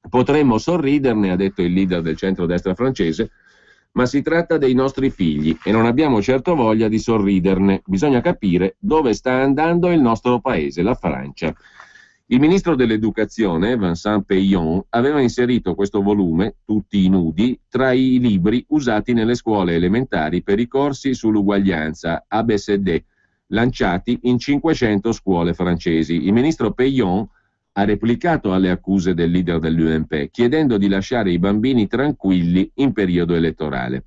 Speaker 1: Potremmo sorriderne», ha detto il leader del centrodestra francese, «ma si tratta dei nostri figli e non abbiamo certo voglia di sorriderne. Bisogna capire dove sta andando il nostro paese, la Francia». Il ministro dell'Educazione, Vincent Peillon, aveva inserito questo volume, Tutti nudi, tra i libri usati nelle scuole elementari per i corsi sull'uguaglianza ABCD, lanciati in 500 scuole francesi. Il ministro Peillon ha replicato alle accuse del leader dell'UMP, chiedendo di lasciare i bambini tranquilli in periodo elettorale.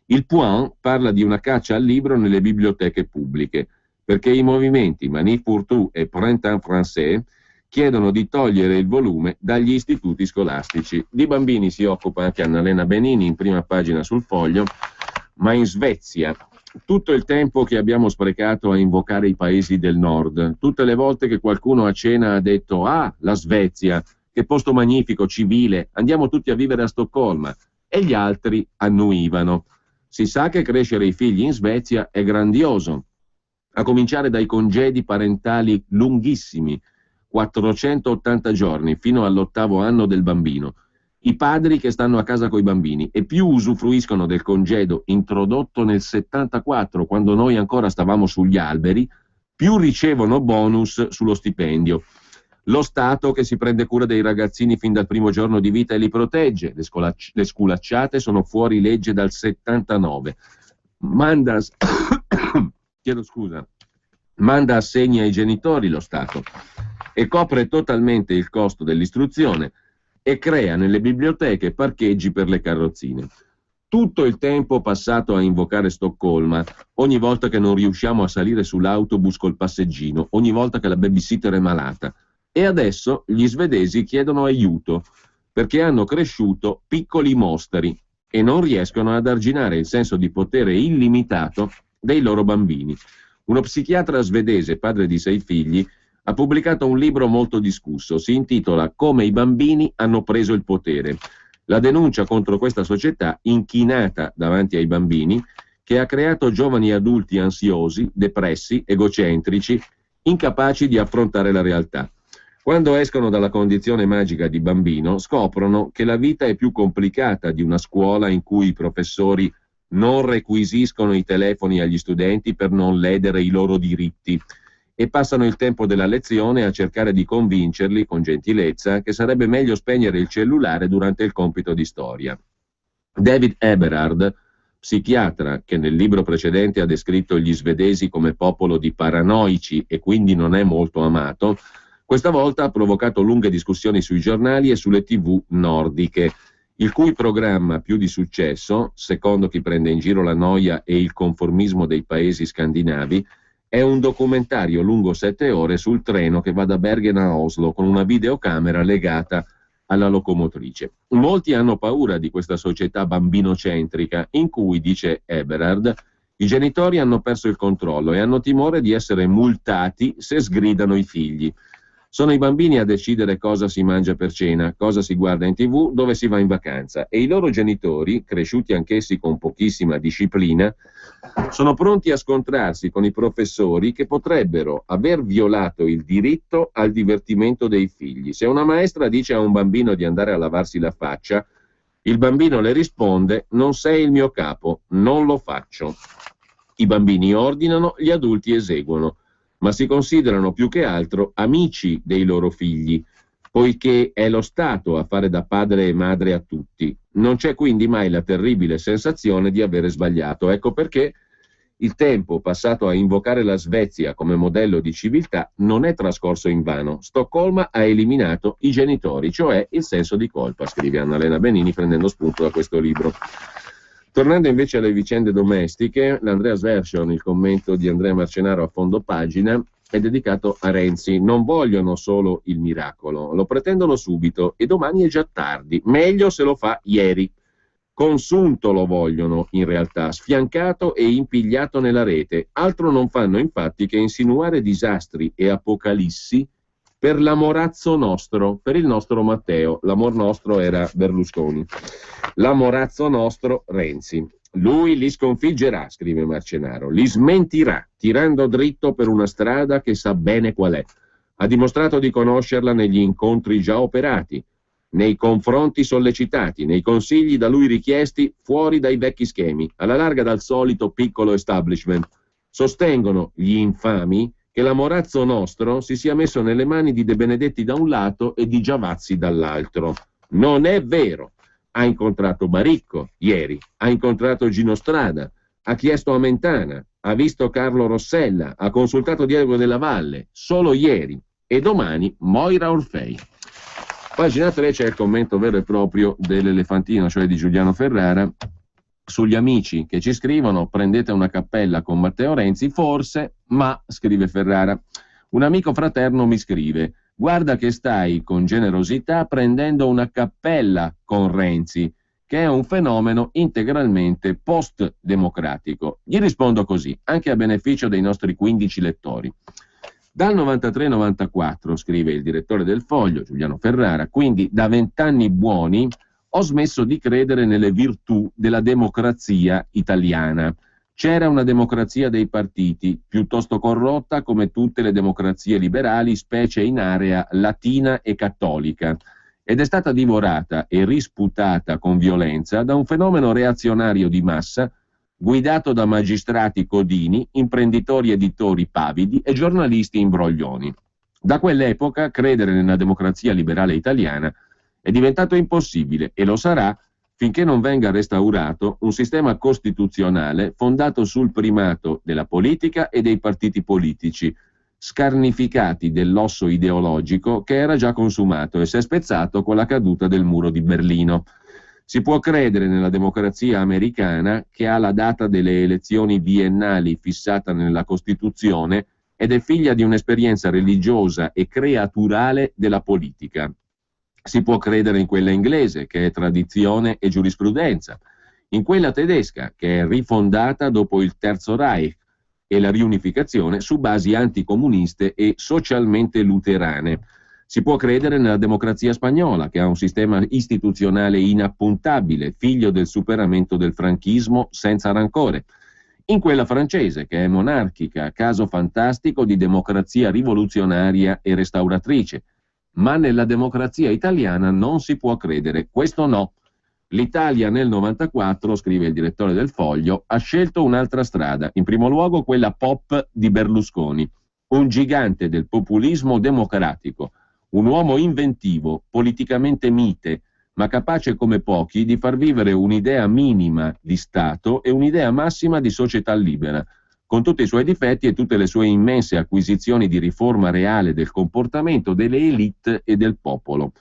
Speaker 1: Il Point parla di una caccia al libro nelle biblioteche pubbliche, perché i movimenti Manif pour tout e Printemps Français chiedono di togliere il volume dagli istituti scolastici. Di bambini si occupa anche Annalena Benini in prima pagina sul Foglio, ma in Svezia tutto il tempo che abbiamo sprecato a invocare i paesi del nord, tutte le volte che qualcuno a cena ha detto «Ah, la Svezia, che posto magnifico, civile, andiamo tutti a vivere a Stoccolma», e gli altri annuivano. Si sa che crescere i figli in Svezia è grandioso, a cominciare dai congedi parentali lunghissimi, 480 giorni fino all'8° anno del bambino. I padri che stanno a casa coi bambini e più usufruiscono del congedo introdotto nel 74, quando noi ancora stavamo sugli alberi, più ricevono bonus sullo stipendio. Lo Stato che si prende cura dei ragazzini fin dal primo giorno di vita e li protegge. Le sculacciate sono fuori legge dal 79. Manda assegni ai genitori lo Stato e copre totalmente il costo dell'istruzione e crea nelle biblioteche parcheggi per le carrozzine. Tutto il tempo passato a invocare Stoccolma, ogni volta che non riusciamo a salire sull'autobus col passeggino, ogni volta che la babysitter è malata. E adesso gli svedesi chiedono aiuto, perché hanno cresciuto piccoli mostri e non riescono ad arginare il senso di potere illimitato dei loro bambini. Uno psichiatra svedese, padre di 6 figli, ha pubblicato un libro molto discusso, si intitola «Come i bambini hanno preso il potere». La denuncia contro questa società inchinata davanti ai bambini, che ha creato giovani adulti ansiosi, depressi, egocentrici, incapaci di affrontare la realtà. Quando escono dalla condizione magica di bambino, scoprono che la vita è più complicata di una scuola in cui i professori non requisiscono i telefoni agli studenti per non ledere i loro diritti e passano il tempo della lezione a cercare di convincerli, con gentilezza, che sarebbe meglio spegnere il cellulare durante il compito di storia. David Eberhard, psichiatra che nel libro precedente ha descritto gli svedesi come popolo di paranoici e quindi non è molto amato, Questa volta ha provocato lunghe discussioni sui giornali e sulle TV nordiche, il cui programma più di successo, secondo chi prende in giro la noia e il conformismo dei paesi scandinavi, è un documentario lungo 7 ore sul treno che va da Bergen a Oslo con una videocamera legata alla locomotrice. Molti hanno paura di questa società bambinocentrica in cui, dice Eberhard, i genitori hanno perso il controllo e hanno timore di essere multati se sgridano i figli. Sono i bambini a decidere cosa si mangia per cena, cosa si guarda in TV, dove si va in vacanza, e i loro genitori, cresciuti anch'essi con pochissima disciplina, sono pronti a scontrarsi con i professori che potrebbero aver violato il diritto al divertimento dei figli. Se una maestra dice a un bambino di andare a lavarsi la faccia, il bambino le risponde: non sei il mio capo, non lo faccio. I bambini ordinano, gli adulti eseguono, ma si considerano più che altro amici dei loro figli, poiché è lo Stato a fare da padre e madre a tutti. Non c'è quindi mai la terribile sensazione di avere sbagliato. Ecco perché il tempo passato a invocare la Svezia come modello di civiltà non è trascorso invano. Stoccolma ha eliminato i genitori, cioè il senso di colpa, scrive Annalena Benini prendendo spunto da questo libro. Tornando invece alle vicende domestiche, l'Andreas Version, il commento di Andrea Marcenaro a fondo pagina, è dedicato a Renzi. Non vogliono solo il miracolo, lo pretendono subito e domani è già tardi. Meglio se lo fa ieri. Consunto lo vogliono in realtà, sfiancato e impigliato nella rete. Altro non fanno infatti che insinuare disastri e apocalissi per l'amorazzo nostro, per il nostro Matteo. L'amor nostro era Berlusconi. L'amorazzo nostro Renzi. Lui li sconfiggerà, scrive Marcenaro, li smentirà, tirando dritto per una strada che sa bene qual è. Ha dimostrato di conoscerla negli incontri già operati, nei confronti sollecitati, nei consigli da lui richiesti fuori dai vecchi schemi, alla larga dal solito piccolo establishment. Sostengono gli infami che l'amorazzo nostro si sia messo nelle mani di De Benedetti da un lato e di Giavazzi dall'altro. Non è vero. Ha incontrato Baricco ieri, ha incontrato Gino Strada, ha chiesto a Mentana, ha visto Carlo Rossella, ha consultato Diego Della Valle, solo ieri, e domani Moira Orfei. Pagina 3 c'è il commento vero e proprio dell'elefantino, cioè di Giuliano Ferrara, sugli amici che ci scrivono: prendete una cappella con Matteo Renzi, forse, ma, scrive Ferrara, un amico fraterno mi scrive: guarda che stai con generosità prendendo una cappella con Renzi, che è un fenomeno integralmente post-democratico. Gli rispondo così, anche a beneficio dei nostri 15 lettori. Dal 93-94, scrive il direttore del Foglio, Giuliano Ferrara, quindi da 20 anni buoni, ho smesso di credere nelle virtù della democrazia italiana. C'era una democrazia dei partiti, piuttosto corrotta come tutte le democrazie liberali, specie in area latina e cattolica, ed è stata divorata e risputata con violenza da un fenomeno reazionario di massa guidato da magistrati codini, imprenditori editori pavidi e giornalisti imbroglioni. Da quell'epoca credere nella democrazia liberale italiana è diventato impossibile e lo sarà finché non venga restaurato un sistema costituzionale fondato sul primato della politica e dei partiti politici, scarnificati dell'osso ideologico che era già consumato e si è spezzato con la caduta del muro di Berlino. Si può credere nella democrazia americana, che ha la data delle elezioni biennali fissata nella Costituzione ed è figlia di un'esperienza religiosa e creaturale della politica. Si può credere in quella inglese, che è tradizione e giurisprudenza, in quella tedesca, che è rifondata dopo il Terzo Reich e la riunificazione su basi anticomuniste e socialmente luterane. Si può credere nella democrazia spagnola, che ha un sistema istituzionale inappuntabile, figlio del superamento del franchismo senza rancore. In quella francese, che è monarchica, caso fantastico di democrazia rivoluzionaria e restauratrice. Ma nella democrazia italiana non si può credere, questo no. L'Italia nel 94, scrive il direttore del Foglio, ha scelto un'altra strada, in primo luogo quella pop di Berlusconi, un gigante del populismo democratico, un uomo inventivo, politicamente mite, ma capace come pochi di far vivere un'idea minima di Stato e un'idea massima di società libera, con tutti i suoi difetti e tutte le sue immense acquisizioni di riforma reale del comportamento delle élite e del popolo.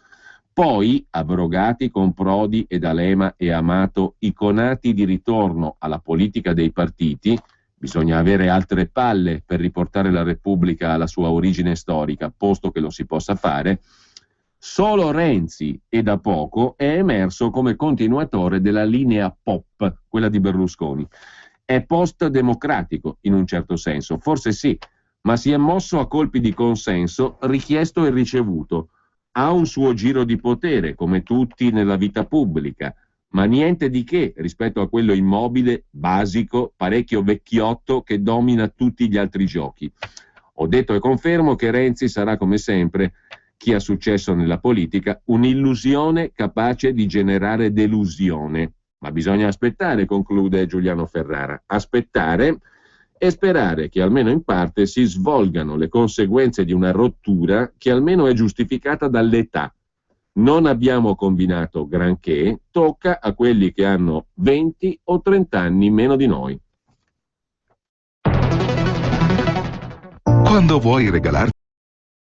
Speaker 1: Poi, abrogati con Prodi e D'Alema e Amato i conati di ritorno alla politica dei partiti, bisogna avere altre palle per riportare la Repubblica alla sua origine storica, posto che lo si possa fare, solo Renzi, e da poco, è emerso come continuatore della linea pop, quella di Berlusconi. È post-democratico, in un certo senso, forse sì, ma si è mosso a colpi di consenso richiesto e ricevuto. Ha un suo giro di potere, come tutti nella vita pubblica, ma niente di che rispetto a quello immobile, basico, parecchio vecchiotto che domina tutti gli altri giochi. Ho detto e confermo che Renzi sarà come sempre, chi ha successo nella politica, un'illusione capace di generare delusione. Ma bisogna aspettare, conclude Giuliano Ferrara, aspettare e sperare che almeno in parte si svolgano le conseguenze di una rottura che almeno è giustificata dall'età. Non abbiamo combinato granché, tocca a quelli che hanno 20 o 30 anni meno di noi.
Speaker 5: Quando vuoi regalarti